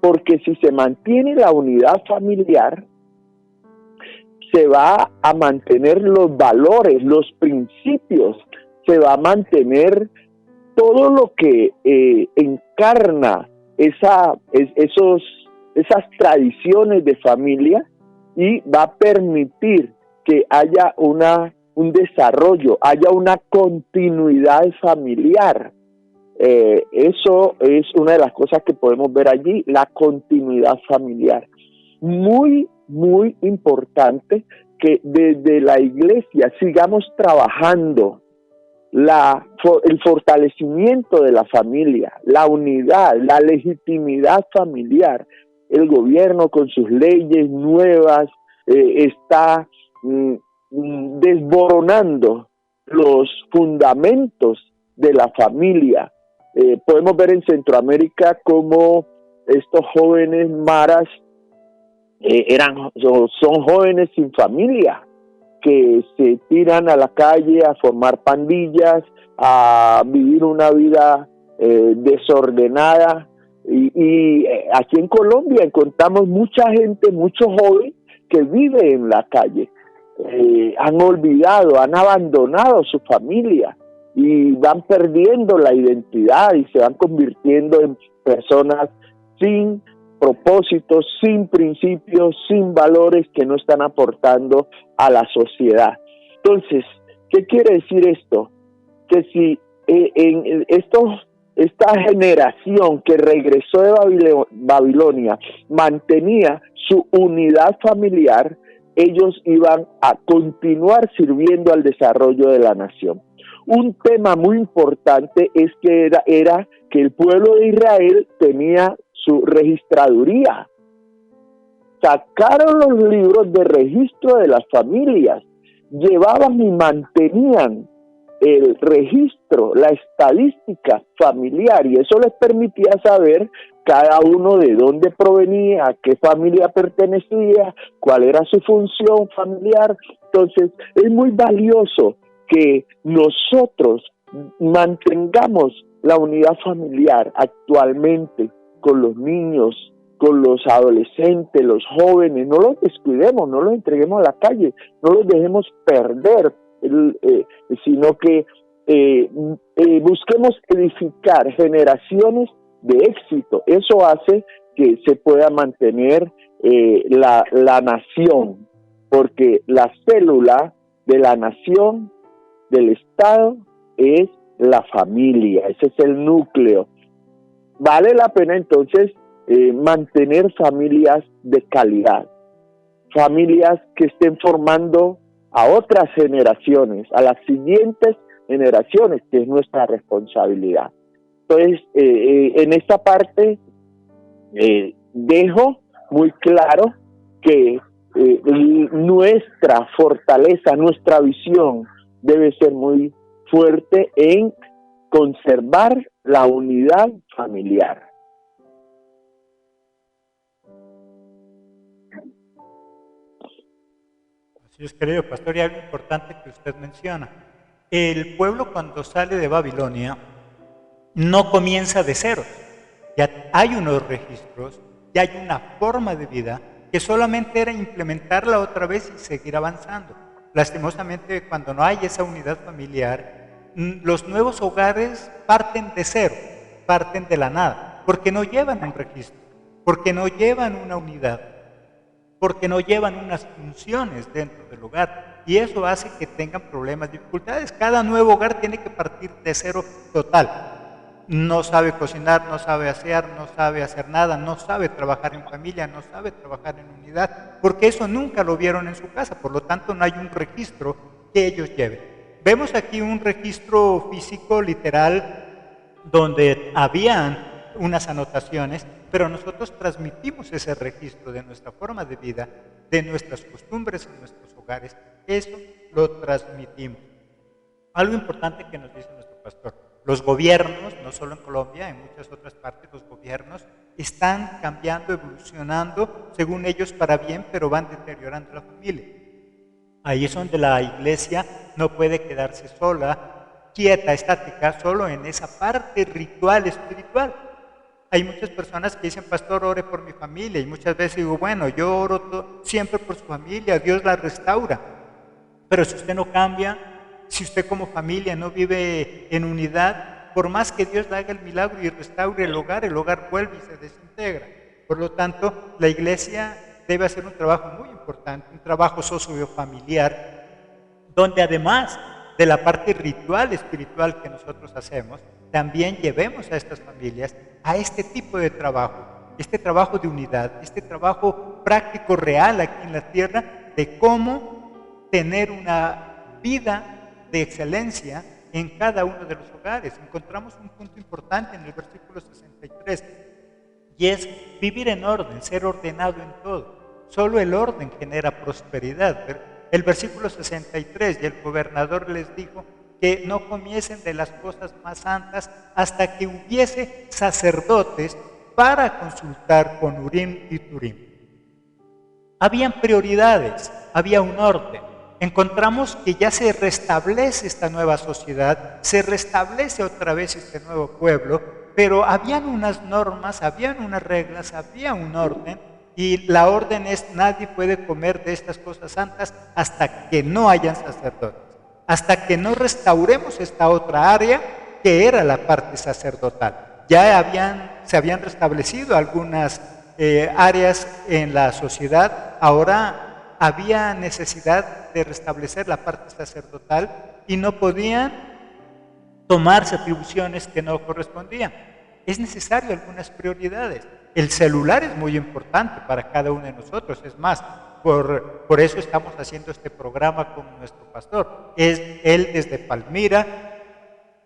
Porque si se mantiene la unidad familiar, se va a mantener los valores, los principios, se va a mantener todo lo que encarna esas tradiciones de familia, y va a permitir que haya un desarrollo, haya una continuidad familiar. Eso es una de las cosas que podemos ver allí, la continuidad familiar. Muy, muy importante que desde la iglesia sigamos trabajando el fortalecimiento de la familia, la unidad, la legitimidad familiar. El gobierno con sus leyes nuevas está desboronando los fundamentos de la familia. Podemos ver en Centroamérica cómo estos jóvenes maras son jóvenes sin familia, que se tiran a la calle a formar pandillas, a vivir una vida desordenada. Y aquí en Colombia encontramos mucha gente, mucho joven que vive en la calle. Han olvidado, han abandonado su familia y van perdiendo la identidad y se van convirtiendo en personas sin propósitos, sin principios, sin valores, que no están aportando a la sociedad. Entonces, ¿qué quiere decir esto? Que si esta generación que regresó de Babilonia mantenía su unidad familiar, ellos iban a continuar sirviendo al desarrollo de la nación. Un tema muy importante es que era que el pueblo de Israel tenía su registraduría. Sacaron los libros de registro de las familias, llevaban y mantenían el registro, la estadística familiar, y eso les permitía saber cada uno de dónde provenía, a qué familia pertenecía, cuál era su función familiar. Entonces, es muy valioso que nosotros mantengamos la unidad familiar actualmente con los niños, con los adolescentes, los jóvenes, no los descuidemos, no los entreguemos a la calle, no los dejemos perder, sino que busquemos edificar generaciones de éxito. Eso hace que se pueda mantener la nación, porque la célula de la nación, del Estado, es la familia, ese es el núcleo. Vale la pena entonces mantener familias de calidad, familias que estén formando a otras generaciones, a las siguientes generaciones, que es nuestra responsabilidad. Entonces, en esta parte dejo muy claro que nuestra fortaleza, nuestra visión debe ser muy fuerte en conservar la unidad familiar. Así es, querido pastor, y algo importante que usted menciona. El pueblo, cuando sale de Babilonia, no comienza de cero. Ya hay unos registros, ya hay una forma de vida que solamente era implementarla otra vez y seguir avanzando. Lastimosamente, cuando no hay esa unidad familiar, los nuevos hogares parten de cero, parten de la nada, porque no llevan un registro, porque no llevan una unidad, porque no llevan unas funciones dentro del hogar, y eso hace que tengan problemas, dificultades. Cada nuevo hogar tiene que partir de cero total. No sabe cocinar, no sabe asear, no sabe hacer nada, no sabe trabajar en familia, no sabe trabajar en unidad, porque eso nunca lo vieron en su casa, por lo tanto no hay un registro que ellos lleven. Vemos aquí un registro físico literal donde habían unas anotaciones, pero nosotros transmitimos ese registro de nuestra forma de vida, de nuestras costumbres en nuestros hogares. Eso lo transmitimos. Algo importante que nos dice nuestro pastor: los gobiernos, no solo en Colombia, en muchas otras partes, los gobiernos están cambiando, evolucionando, según ellos para bien, pero van deteriorando la familia. Ahí es donde la iglesia no puede quedarse sola, quieta, estática, solo en esa parte ritual, espiritual. Hay muchas personas que dicen: pastor, ore por mi familia, y muchas veces digo: bueno, yo oro siempre por su familia, Dios la restaura, pero si usted no cambia, si usted como familia no vive en unidad, por más que Dios le haga el milagro y restaure el hogar vuelve y se desintegra. Por lo tanto, la iglesia debe hacer un trabajo muy importante, un trabajo sociofamiliar, donde además de la parte ritual, espiritual que nosotros hacemos, también llevemos a estas familias a este tipo de trabajo, este trabajo de unidad, este trabajo práctico, real aquí en la tierra, de cómo tener una vida de excelencia en cada uno de los hogares. Encontramos un punto importante en el versículo 63, y es vivir en orden, ser ordenado en todo. Solo el orden genera prosperidad. El versículo 63, y el gobernador les dijo que no comiesen de las cosas más santas hasta que hubiese sacerdotes para consultar con Urim y Turim. Habían prioridades, había un orden. Encontramos que ya se restablece esta nueva sociedad, se restablece otra vez este nuevo pueblo, pero habían unas normas, habían unas reglas, había un orden, y la orden es: nadie puede comer de estas cosas santas hasta que no hayan sacerdotes, hasta que no restauremos esta otra área que era la parte sacerdotal. Ya se habían restablecido algunas áreas en la sociedad, ahora había necesidad de restablecer la parte sacerdotal y no podían tomarse atribuciones que no correspondían. Es necesario algunas prioridades. El celular es muy importante para cada uno de nosotros, es más, por eso estamos haciendo este programa con nuestro pastor. Él desde Palmira,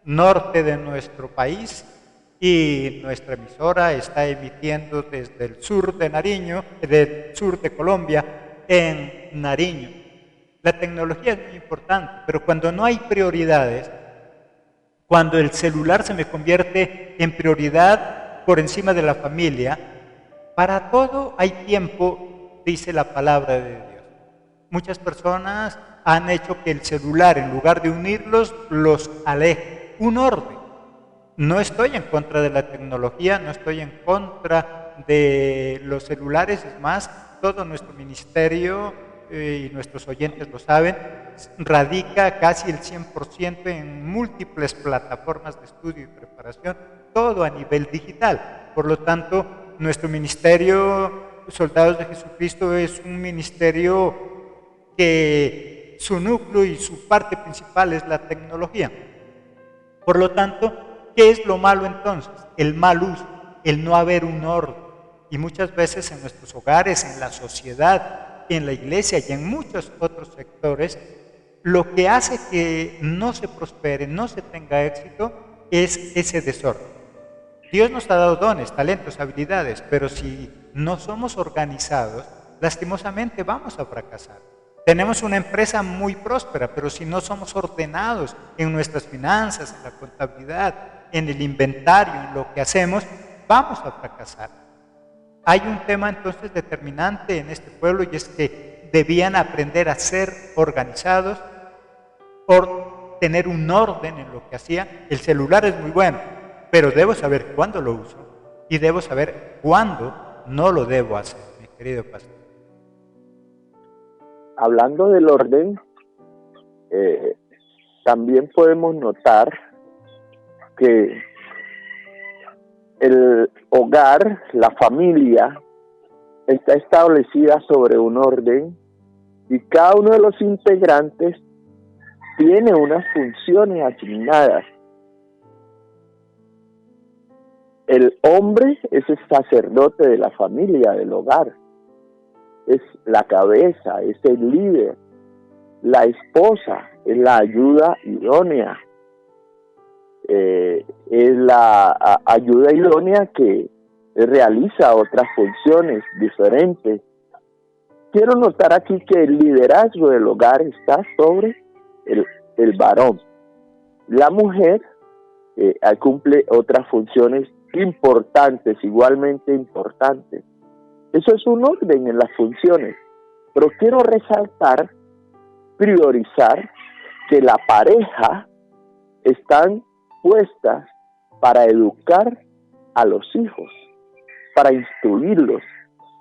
norte de nuestro país, y nuestra emisora está emitiendo desde el sur de Nariño, del sur de Colombia, en Nariño. La tecnología es muy importante, pero cuando no hay prioridades, cuando el celular se me convierte en prioridad por encima de la familia, para todo hay tiempo, dice la palabra de Dios. Muchas personas han hecho que el celular, en lugar de unirlos, los aleje. Un orden. No estoy en contra de la tecnología, no estoy en contra de los celulares. Es más, todo nuestro ministerio, y nuestros oyentes lo saben, radica casi el 100% en múltiples plataformas de estudio y preparación, todo a nivel digital. Por lo tanto, nuestro ministerio, Soldados de Jesucristo, es un ministerio que su núcleo y su parte principal es la tecnología. Por lo tanto, ¿qué es lo malo entonces? El mal uso, el no haber un orden. Y muchas veces en nuestros hogares, en la sociedad, en la iglesia y en muchos otros sectores, lo que hace que no se prospere, no se tenga éxito, es ese desorden. Dios nos ha dado dones, talentos, habilidades, pero si no somos organizados, lastimosamente vamos a fracasar. Tenemos una empresa muy próspera, pero si no somos ordenados en nuestras finanzas, en la contabilidad, en el inventario, en lo que hacemos, vamos a fracasar. Hay un tema entonces determinante en este pueblo, y es que debían aprender a ser organizados, tener un orden en lo que hacían. El celular es muy bueno, pero debo saber cuándo lo uso y debo saber cuándo no lo debo hacer, mi querido pastor. Hablando del orden, también podemos notar que el hogar, la familia, está establecida sobre un orden y cada uno de los integrantes tiene unas funciones asignadas. El hombre es el sacerdote de la familia, del hogar. Es la cabeza, es el líder. La esposa es la ayuda idónea. Es la ayuda idónea que realiza otras funciones diferentes. Quiero notar aquí que el liderazgo del hogar está sobre el varón. La mujer cumple otras funciones importantes, igualmente importantes. Eso es un orden en las funciones. Pero quiero resaltar, priorizar, que la pareja están puestas para educar a los hijos, para instruirlos,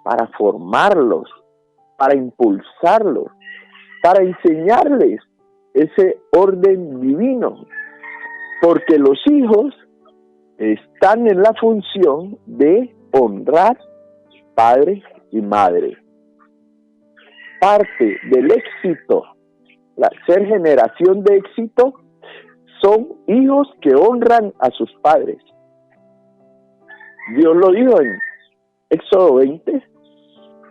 para formarlos, para impulsarlos, para enseñarles ese orden divino. Porque los hijos están en la función de honrar padre y madre. Parte del éxito, ser generación de éxito, son hijos que honran a sus padres. Dios lo dijo en Éxodo 20,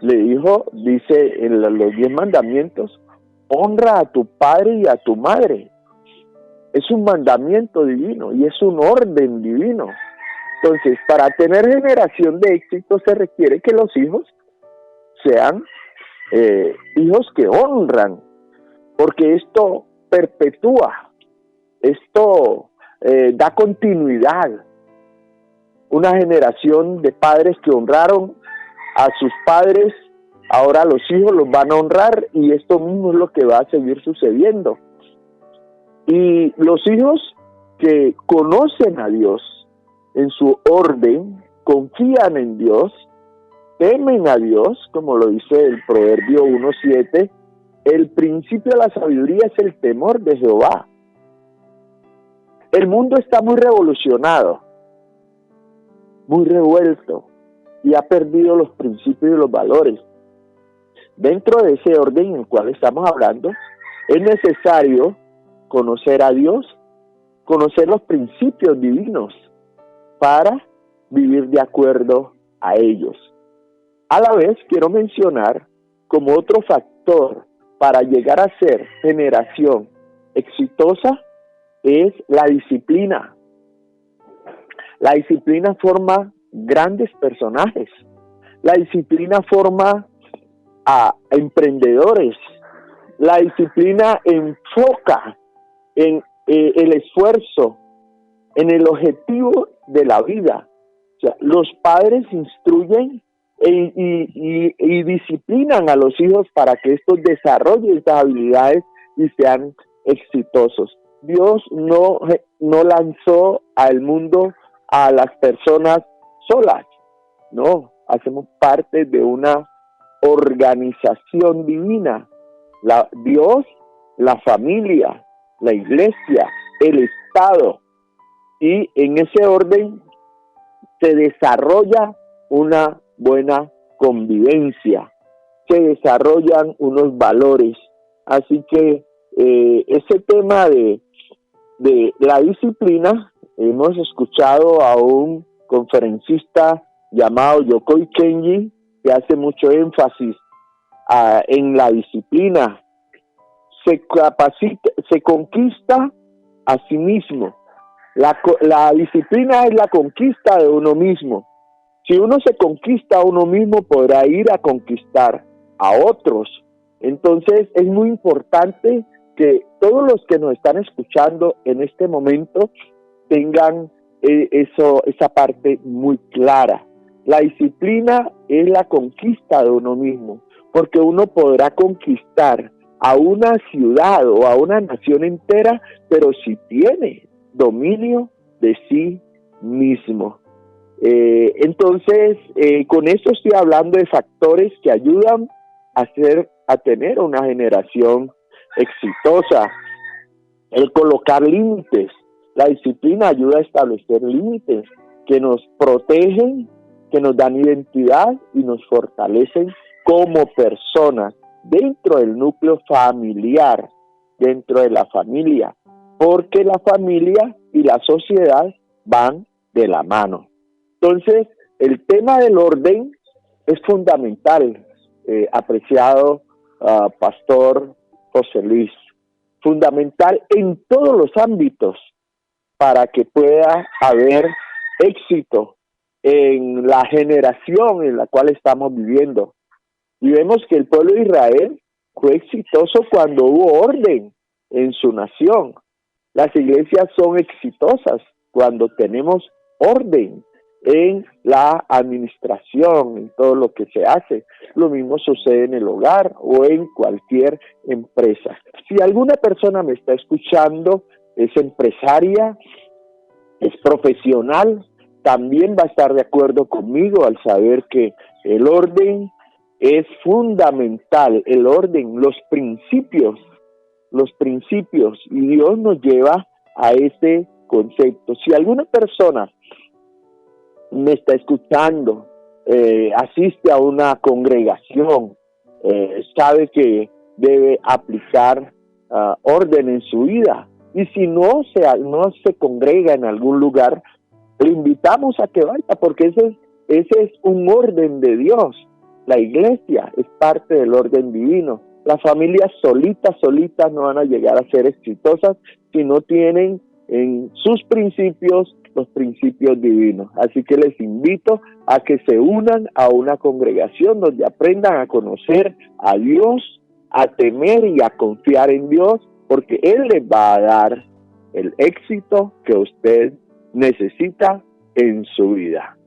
dice en los 10 mandamientos, honra a tu padre y a tu madre. Es un mandamiento divino y es un orden divino. Entonces, para tener generación de éxito se requiere que los hijos sean hijos que honran, porque esto perpetúa, esto da continuidad. Una generación de padres que honraron a sus padres, ahora los hijos los van a honrar, y esto mismo es lo que va a seguir sucediendo. Y los hijos que conocen a Dios en su orden, confían en Dios, temen a Dios, como lo dice el Proverbio 1:7, el principio de la sabiduría es el temor de Jehová. El mundo está muy revolucionado, muy revuelto, y ha perdido los principios y los valores. Dentro de ese orden en el cual estamos hablando, es necesario conocer a Dios, conocer los principios divinos para vivir de acuerdo a ellos. A la vez, quiero mencionar como otro factor para llegar a ser generación exitosa es la disciplina. La disciplina forma grandes personajes. La disciplina forma a emprendedores. La disciplina enfoca en el esfuerzo, en el objetivo de la vida. O sea, los padres instruyen y disciplinan a los hijos para que estos desarrollen estas habilidades y sean exitosos. Dios no lanzó al mundo a las personas solas, no. hacemos parte de una organización divina. Dios, la familia, la iglesia, el Estado. Y en ese orden se desarrolla una buena convivencia, se desarrollan unos valores. Así que ese tema de la disciplina, hemos escuchado a un conferencista llamado Yokoi Kenji, que hace mucho énfasis en la disciplina. Se conquista a sí mismo. La disciplina es la conquista de uno mismo. Si uno se conquista a uno mismo, podrá ir a conquistar a otros. Entonces es muy importante que todos los que nos están escuchando en este momento tengan esa parte muy clara. La disciplina es la conquista de uno mismo, porque uno podrá conquistar a una ciudad o a una nación entera, pero si tiene dominio de sí mismo. Entonces, con esto estoy hablando de factores que ayudan a tener una generación exitosa. El colocar límites. La disciplina ayuda a establecer límites que nos protegen, que nos dan identidad y nos fortalecen como personas dentro del núcleo familiar, dentro de la familia, porque la familia y la sociedad van de la mano. Entonces, el tema del orden es fundamental, apreciado Pastor José Luis, fundamental en todos los ámbitos para que pueda haber éxito en la generación en la cual estamos viviendo. Y vemos que el pueblo de Israel fue exitoso cuando hubo orden en su nación. Las iglesias son exitosas cuando tenemos orden en la administración, en todo lo que se hace. Lo mismo sucede en el hogar o en cualquier empresa. Si alguna persona me está escuchando, es empresaria, es profesional, también va a estar de acuerdo conmigo al saber que el orden es fundamental, el orden, los principios, y Dios nos lleva a ese concepto. Si alguna persona me está escuchando, asiste a una congregación, sabe que debe aplicar orden en su vida, y si no se congrega en algún lugar, le invitamos a que vaya, porque ese es un orden de Dios. La iglesia es parte del orden divino. Las familias solitas no van a llegar a ser exitosas si no tienen en sus principios los principios divinos. Así que les invito a que se unan a una congregación donde aprendan a conocer a Dios, a temer y a confiar en Dios, porque Él les va a dar el éxito que usted necesita en su vida.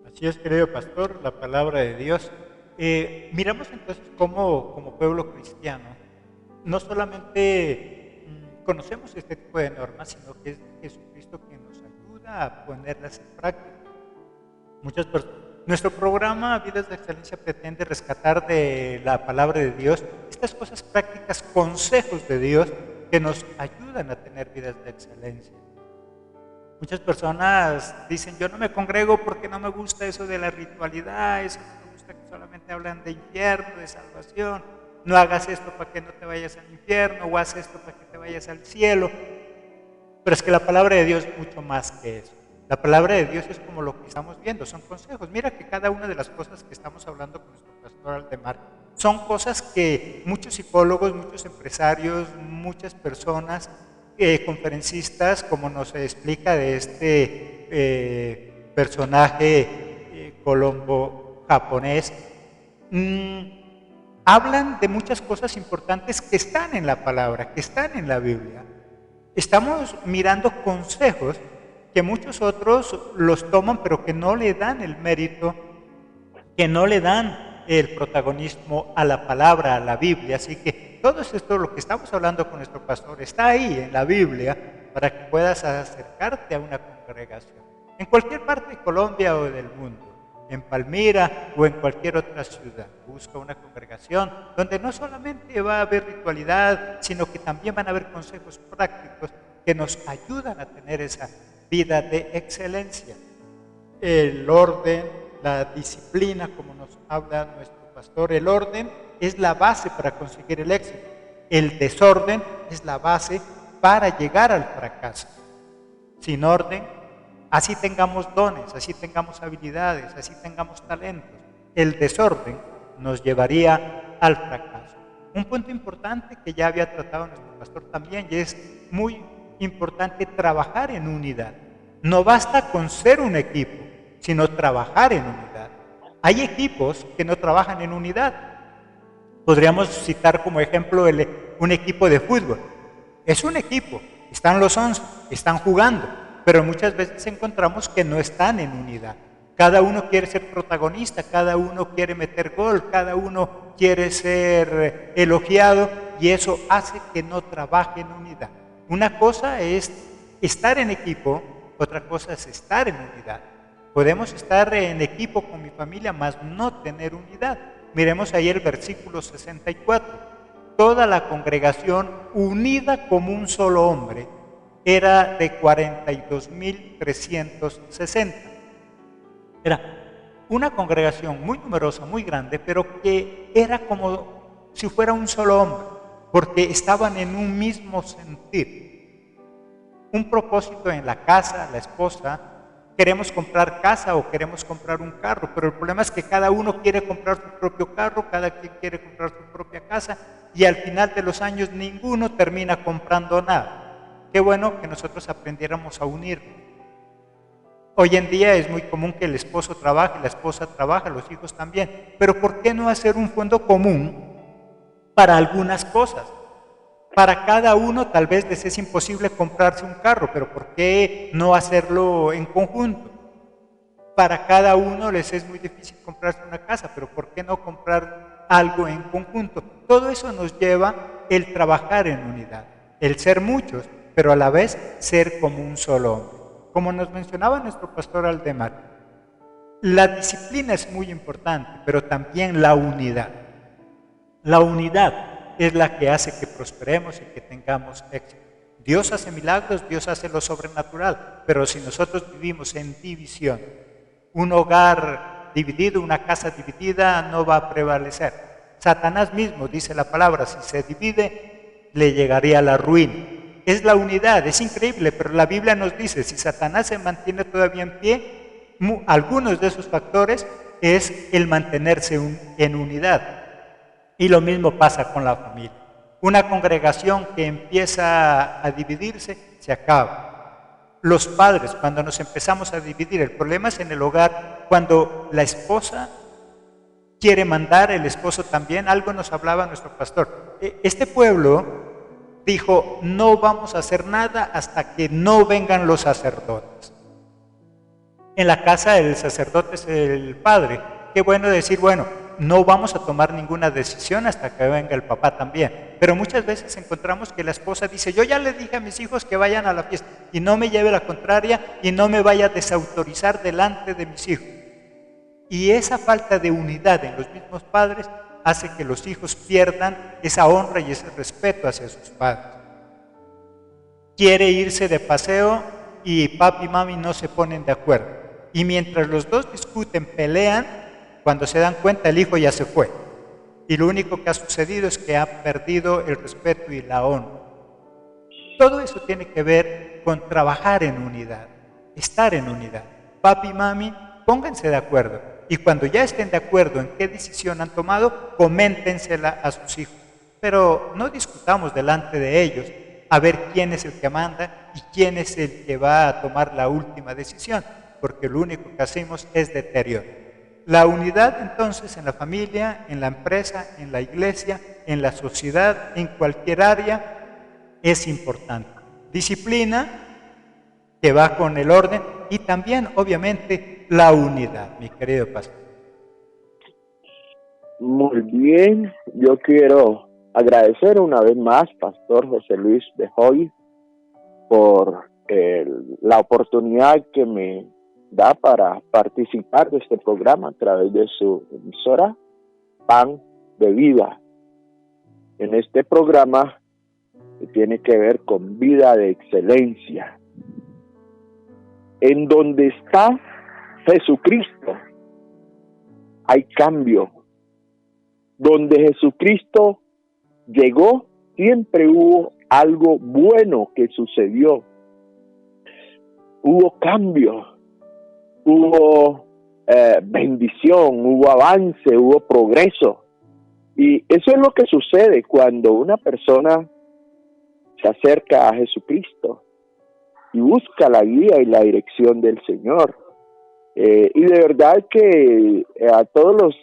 Así es, querido pastor, la palabra de Dios. Miramos entonces cómo, como pueblo cristiano, no solamente conocemos este tipo de normas, sino que es Jesucristo quien nos ayuda a ponerlas en práctica. Nuestro programa Vidas de Excelencia pretende rescatar de la palabra de Dios estas cosas prácticas, consejos de Dios que nos ayudan a tener vidas de excelencia. Muchas personas dicen, yo no me congrego porque no me gusta eso de la ritualidad, eso no me gusta que solamente hablan de infierno, de salvación, no hagas esto para que no te vayas al infierno, o haz esto para que te vayas al cielo. Pero es que la palabra de Dios es mucho más que eso. La palabra de Dios es como lo que estamos viendo, son consejos. Mira que cada una de las cosas que estamos hablando con nuestro pastor Aldemar son cosas que muchos psicólogos, muchos empresarios, muchas personas, conferencistas, como nos explica de este personaje colombo japonés, hablan de muchas cosas importantes que están en la palabra, que están en la Biblia. Estamos mirando consejos que muchos otros los toman, pero que no le dan el mérito, que no le dan el protagonismo a la palabra, a la Biblia. Así que todo esto, lo que estamos hablando con nuestro pastor, está ahí en la Biblia, para que puedas acercarte a una congregación. En cualquier parte de Colombia o del mundo, en Palmira o en cualquier otra ciudad, busca una congregación donde no solamente va a haber ritualidad, sino que también van a haber consejos prácticos que nos ayudan a tener esa vida de excelencia. El orden, la disciplina, como nos habla nuestro pastor, el orden es la base para conseguir el éxito. El desorden es la base para llegar al fracaso. Sin orden, así tengamos dones, así tengamos habilidades, así tengamos talentos, el desorden nos llevaría al fracaso. Un punto importante que ya había tratado nuestro pastor también, y es muy importante trabajar en unidad. No basta con ser un equipo, sino trabajar en unidad. Hay equipos que no trabajan en unidad. Podríamos citar como ejemplo un equipo de fútbol. Es un equipo, están los 11, están jugando, pero muchas veces encontramos que no están en unidad. Cada uno quiere ser protagonista, cada uno quiere meter gol, cada uno quiere ser elogiado, y eso hace que no trabaje en unidad. Una cosa es estar en equipo, otra cosa es estar en unidad. Podemos estar en equipo con mi familia, mas no tener unidad. Miremos ahí el versículo 64. Toda la congregación, unida como un solo hombre, era de 42.360. Era una congregación muy numerosa, muy grande, pero que era como si fuera un solo hombre, porque estaban en un mismo sentir. Un propósito en la casa, la esposa, queremos comprar casa o queremos comprar un carro, pero el problema es que cada uno quiere comprar su propio carro, cada quien quiere comprar su propia casa, y al final de los años ninguno termina comprando nada. Qué bueno que nosotros aprendiéramos a unirnos. Hoy en día es muy común que el esposo trabaje, la esposa trabaja, los hijos también, pero ¿por qué no hacer un fondo común para algunas cosas? Para cada uno tal vez les es imposible comprarse un carro, pero ¿por qué no hacerlo en conjunto? Para cada uno les es muy difícil comprarse una casa, pero ¿por qué no comprar algo en conjunto? Todo eso nos lleva el trabajar en unidad, el ser muchos, pero a la vez ser como un solo hombre. Como nos mencionaba nuestro pastor Aldemar, la disciplina es muy importante, pero también la unidad. La unidad es la que hace que prosperemos y que tengamos éxito. Dios hace milagros, Dios hace lo sobrenatural, pero si nosotros vivimos en división, un hogar dividido, una casa dividida no va a prevalecer. Satanás mismo, dice la palabra, si se divide, le llegaría a la ruina. Es la unidad, es increíble, pero la Biblia nos dice, si Satanás se mantiene todavía en pie, algunos de esos factores es el mantenerse en unidad. Y lo mismo pasa con la familia. Una congregación que empieza a dividirse, se acaba. Los padres, cuando nos empezamos a dividir, el problema es en el hogar, cuando la esposa quiere mandar, el esposo también. Algo nos hablaba nuestro pastor. Este pueblo dijo, no vamos a hacer nada hasta que no vengan los sacerdotes. En la casa el sacerdote es el padre. Qué bueno decir, bueno, no vamos a tomar ninguna decisión hasta que venga el papá también. Pero muchas veces encontramos que la esposa dice, yo ya le dije a mis hijos que vayan a la fiesta y no me lleve la contraria y no me vaya a desautorizar delante de mis hijos. Y esa falta de unidad en los mismos padres hace que los hijos pierdan esa honra y ese respeto hacia sus padres. Quiere irse de paseo y papi y mami no se ponen de acuerdo. Y mientras los dos discuten, pelean, cuando se dan cuenta el hijo ya se fue. Y lo único que ha sucedido es que ha perdido el respeto y la honra. Todo eso tiene que ver con trabajar en unidad, estar en unidad. Papi y mami, pónganse de acuerdo. Y cuando ya estén de acuerdo en qué decisión han tomado, coméntensela a sus hijos. Pero no discutamos delante de ellos a ver quién es el que manda y quién es el que va a tomar la última decisión, porque lo único que hacemos es deterioro. La unidad entonces en la familia, en la empresa, en la iglesia, en la sociedad, en cualquier área, es importante. Disciplina, que va con el orden, y también, obviamente, la unidad, mi querido pastor. Muy bien, yo quiero agradecer una vez más, Pastor José Luis Bejoy, por la oportunidad que me da para participar de este programa a través de su emisora Pan de Vida. En este programa que tiene que ver con vida de excelencia, en donde está Jesucristo, hay cambio. Donde Jesucristo llegó, siempre hubo algo bueno que sucedió. Hubo cambio, hubo bendición, hubo avance, hubo progreso. Y eso es lo que sucede cuando una persona se acerca a Jesucristo y busca la guía y la dirección del Señor. Y de verdad que a todos los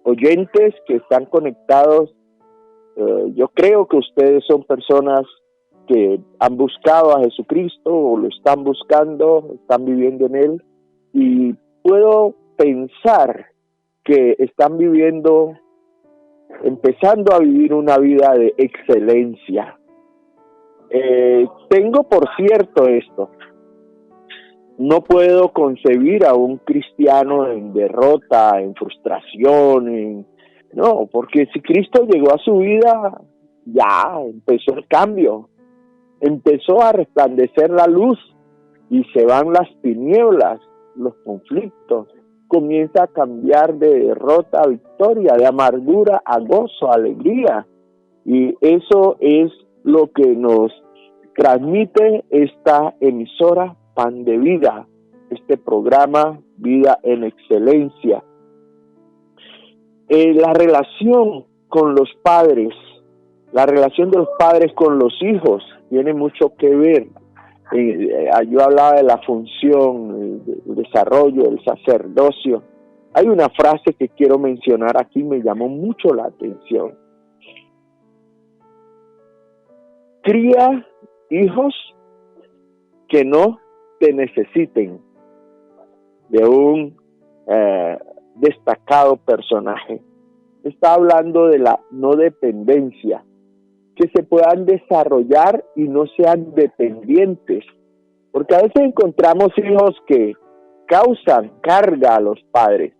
oyentes que están conectados, yo creo que ustedes son personas que han buscado a Jesucristo o lo están buscando, están viviendo en Él, y puedo pensar que están empezando a vivir una vida de excelencia. Tengo por cierto esto: no puedo concebir a un cristiano en derrota, en frustración, no, porque si Cristo llegó a su vida, ya empezó el cambio, empezó a resplandecer la luz y se van las tinieblas, los conflictos, comienza a cambiar de derrota a victoria, de amargura a gozo, a alegría, y eso es lo que nos transmite esta emisora Pan de Vida, este programa Vida en Excelencia. La relación con los padres, la relación de los padres con los hijos tiene mucho que ver. Yo hablaba de la función, el desarrollo, el sacerdocio. Hay una frase que quiero mencionar aquí, me llamó mucho la atención. Cría hijos que no te necesiten, de un destacado personaje. Está hablando de la no dependencia, que se puedan desarrollar y no sean dependientes, porque a veces encontramos hijos que causan carga a los padres,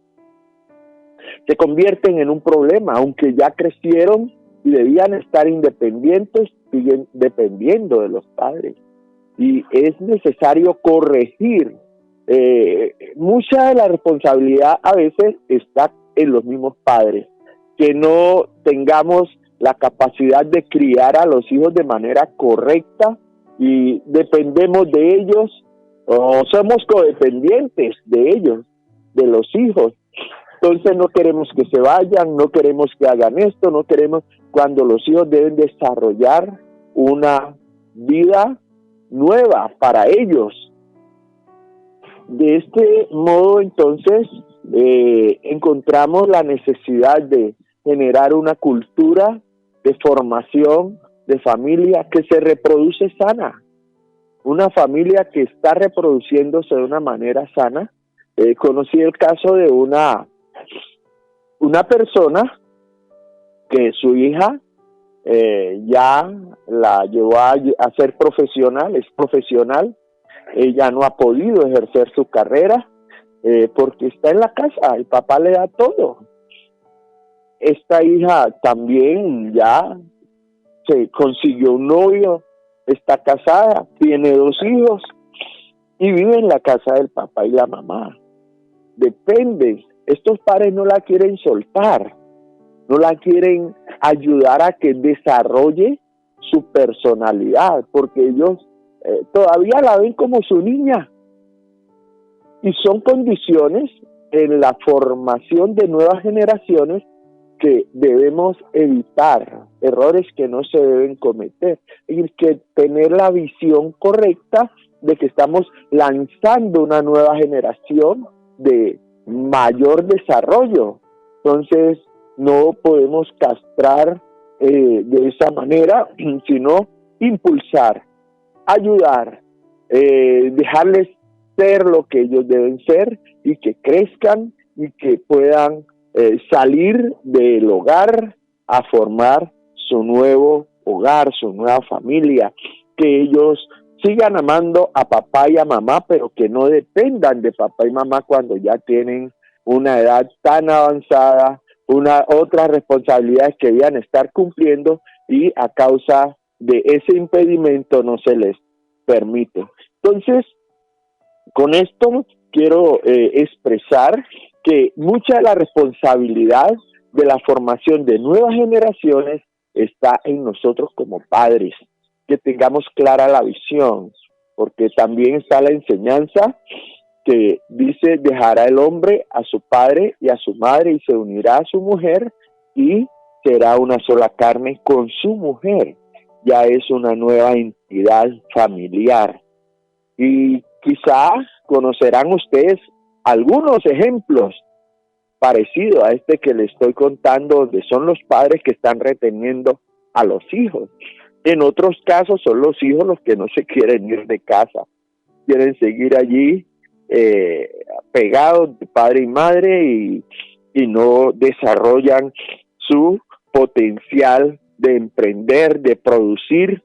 se convierten en un problema, aunque ya crecieron y debían estar independientes, siguen dependiendo de los padres. Y es necesario corregir. Mucha de la responsabilidad a veces está en los mismos padres, que no tengamos la capacidad de criar a los hijos de manera correcta y dependemos de ellos o somos codependientes de ellos, de los hijos. Entonces no queremos que se vayan, no queremos que hagan esto, no queremos, cuando los hijos deben desarrollar una vida nueva para ellos. De este modo, entonces, encontramos la necesidad de generar una cultura de formación de familia que se reproduce sana, una familia que está reproduciéndose de una manera sana. Conocí el caso de una persona que su hija ya la llevó a ser profesional, es profesional. Ella no ha podido ejercer su carrera porque está en la casa, el papá le da todo. Esta hija también ya se consiguió un novio, está casada, tiene 2 hijos y vive en la casa del papá y la mamá. Depende, estos padres no la quieren soltar, no la quieren ayudar a que desarrolle su personalidad, porque ellos todavía la ven como su niña. Y son condiciones en la formación de nuevas generaciones que debemos evitar, errores que no se deben cometer. Y que tener la visión correcta de que estamos lanzando una nueva generación de mayor desarrollo. Entonces, no podemos castrar de esa manera, sino impulsar, ayudar, dejarles ser lo que ellos deben ser y que crezcan y que puedan salir del hogar a formar su nuevo hogar, su nueva familia, que ellos sigan amando a papá y a mamá, pero que no dependan de papá y mamá cuando ya tienen una edad tan avanzada, otras responsabilidades que debían estar cumpliendo y a causa de ese impedimento no se les permite. Entonces, con esto quiero expresar que mucha de la responsabilidad de la formación de nuevas generaciones está en nosotros como padres, que tengamos clara la visión, porque también está la enseñanza que dice: dejará el hombre a su padre y a su madre y se unirá a su mujer y será una sola carne con su mujer. Ya es una nueva entidad familiar. Y quizá conocerán ustedes algunos ejemplos parecidos a este que les estoy contando, donde son los padres que están reteniendo a los hijos. En otros casos son los hijos los que no se quieren ir de casa, quieren seguir allí pegados de padre y madre y no desarrollan su potencial de emprender, de producir.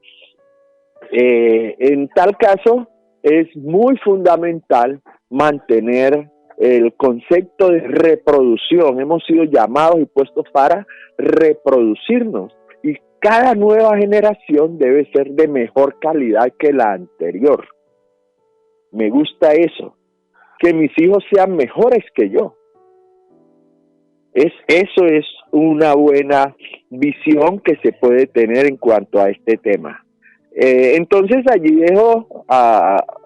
En tal caso, es muy fundamental mantener el concepto de reproducción. Hemos sido llamados y puestos para reproducirnos, y cada nueva generación debe ser de mejor calidad que la anterior. Me gusta eso, que mis hijos sean mejores que yo. Eso es una buena visión que se puede tener en cuanto a este tema. Entonces allí dejo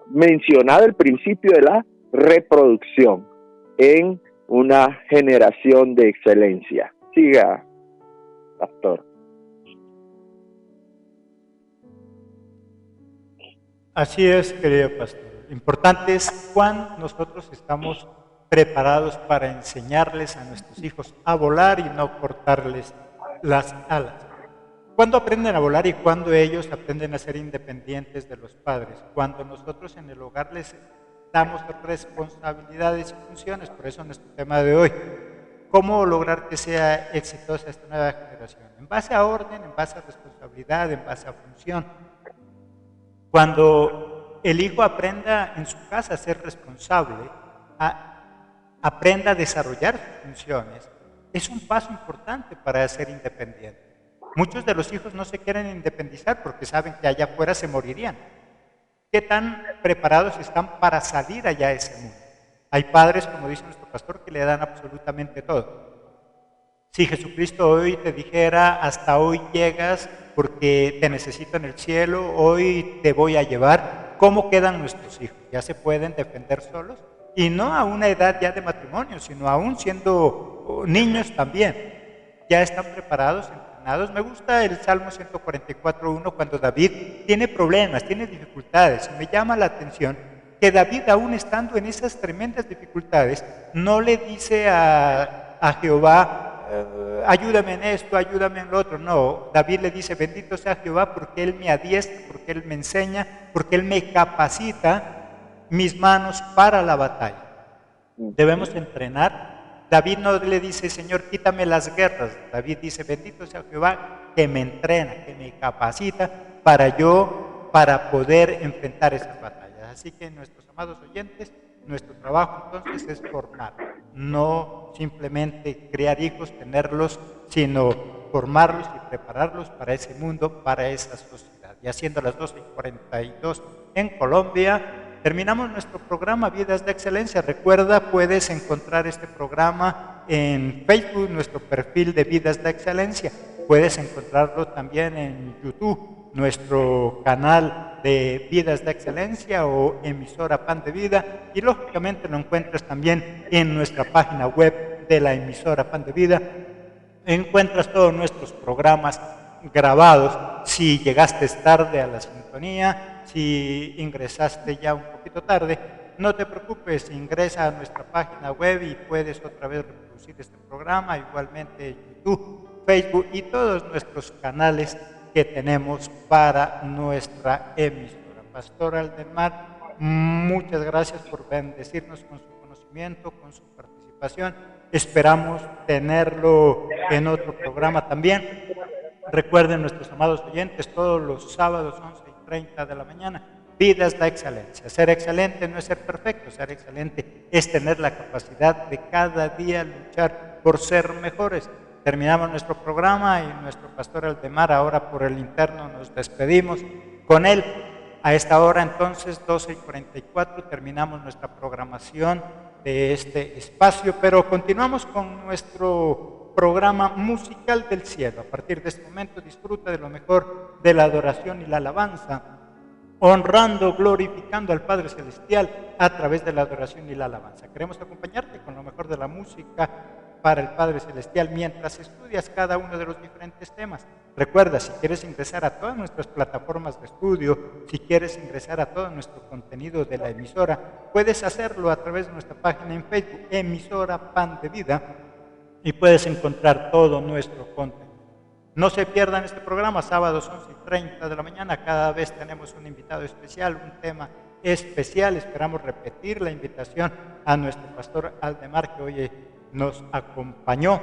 mencionado el principio de la reproducción en una generación de excelencia. Siga, pastor. Así es, querido pastor. Lo importante es cuán nosotros estamos preparados para enseñarles a nuestros hijos a volar y no cortarles las alas. ¿Cuándo aprenden a volar y cuándo ellos aprenden a ser independientes de los padres? Cuando nosotros en el hogar les damos responsabilidades y funciones. Por eso nuestro tema de hoy: ¿cómo lograr que sea exitosa esta nueva generación? En base a orden, en base a responsabilidad, en base a función. Cuando el hijo aprenda en su casa a ser responsable, aprenda a desarrollar sus funciones, es un paso importante para ser independiente. Muchos de los hijos no se quieren independizar porque saben que allá afuera se morirían. ¿Qué tan preparados están para salir allá a ese mundo? Hay padres, como dice nuestro pastor, que le dan absolutamente todo. Si Jesucristo hoy te dijera: hasta hoy llegas porque te necesito en el cielo, hoy te voy a llevar, ¿cómo quedan nuestros hijos? ¿Ya se pueden defender solos? Y no a una edad ya de matrimonio, sino aún siendo niños también. ¿Ya están preparados, entrenados? Me gusta el Salmo 144:1 cuando David tiene problemas, tiene dificultades. Me llama la atención que David, aún estando en esas tremendas dificultades, no le dice a Jehová: ayúdame en esto, ayúdame en lo otro. No, David le dice: bendito sea Jehová porque Él me adiestra, porque Él me enseña, porque Él me capacita mis manos para la batalla. Debemos entrenar. David no le dice: Señor, quítame las guerras. David dice: bendito sea Jehová que me entrena, que me capacita para poder enfrentar esas batallas. Así que, nuestros amados oyentes, nuestro trabajo entonces es formar, no simplemente criar hijos, tenerlos, sino formarlos y prepararlos para ese mundo, para esa sociedad. Y siendo las 12:42 en Colombia, terminamos nuestro programa Vidas de Excelencia. Recuerda, puedes encontrar este programa en Facebook, nuestro perfil de Vidas de Excelencia. Puedes encontrarlo también en YouTube, nuestro canal de Vidas de Excelencia o emisora Pan de Vida. Y lógicamente lo encuentras también en nuestra página web de la emisora Pan de Vida. Encuentras todos nuestros programas grabados. Si llegaste tarde a la sintonía, si ingresaste ya un poquito tarde, no te preocupes, ingresa a nuestra página web y puedes otra vez reproducir este programa, igualmente YouTube, Facebook y todos nuestros canales que tenemos para nuestra emisora. Pastor Aldemar, muchas gracias por bendecirnos con su conocimiento, con su participación. Esperamos tenerlo en otro programa también. Recuerden, nuestros amados oyentes, todos los sábados 11:30 de la mañana vida es la excelencia. Ser excelente no es ser perfecto, ser excelente es tener la capacidad de cada día luchar por ser mejores. Terminamos nuestro programa y nuestro pastor Aldemar, ahora por el interno, nos despedimos con él. A esta hora entonces, 12:44, terminamos nuestra programación de este espacio, pero continuamos con nuestro programa musical del cielo. A partir de este momento disfruta de lo mejor de la adoración y la alabanza, honrando, glorificando al Padre Celestial a través de la adoración y la alabanza. Queremos acompañarte con lo mejor de la música para el Padre Celestial mientras estudias cada uno de los diferentes temas. Recuerda, si quieres ingresar a todas nuestras plataformas de estudio, si quieres ingresar a todo nuestro contenido de la emisora, puedes hacerlo a través de nuestra página en Facebook, Emisora Pan de Vida, y puedes encontrar todo nuestro contenido. No se pierdan este programa, sábados 11:30 de la mañana. Cada vez tenemos un invitado especial, un tema especial. Esperamos repetir la invitación a nuestro pastor Aldemar, que hoy nos acompañó.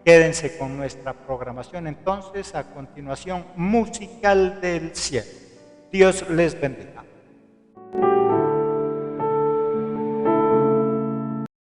Quédense con nuestra programación entonces, a continuación, musical del cielo. Dios les bendiga.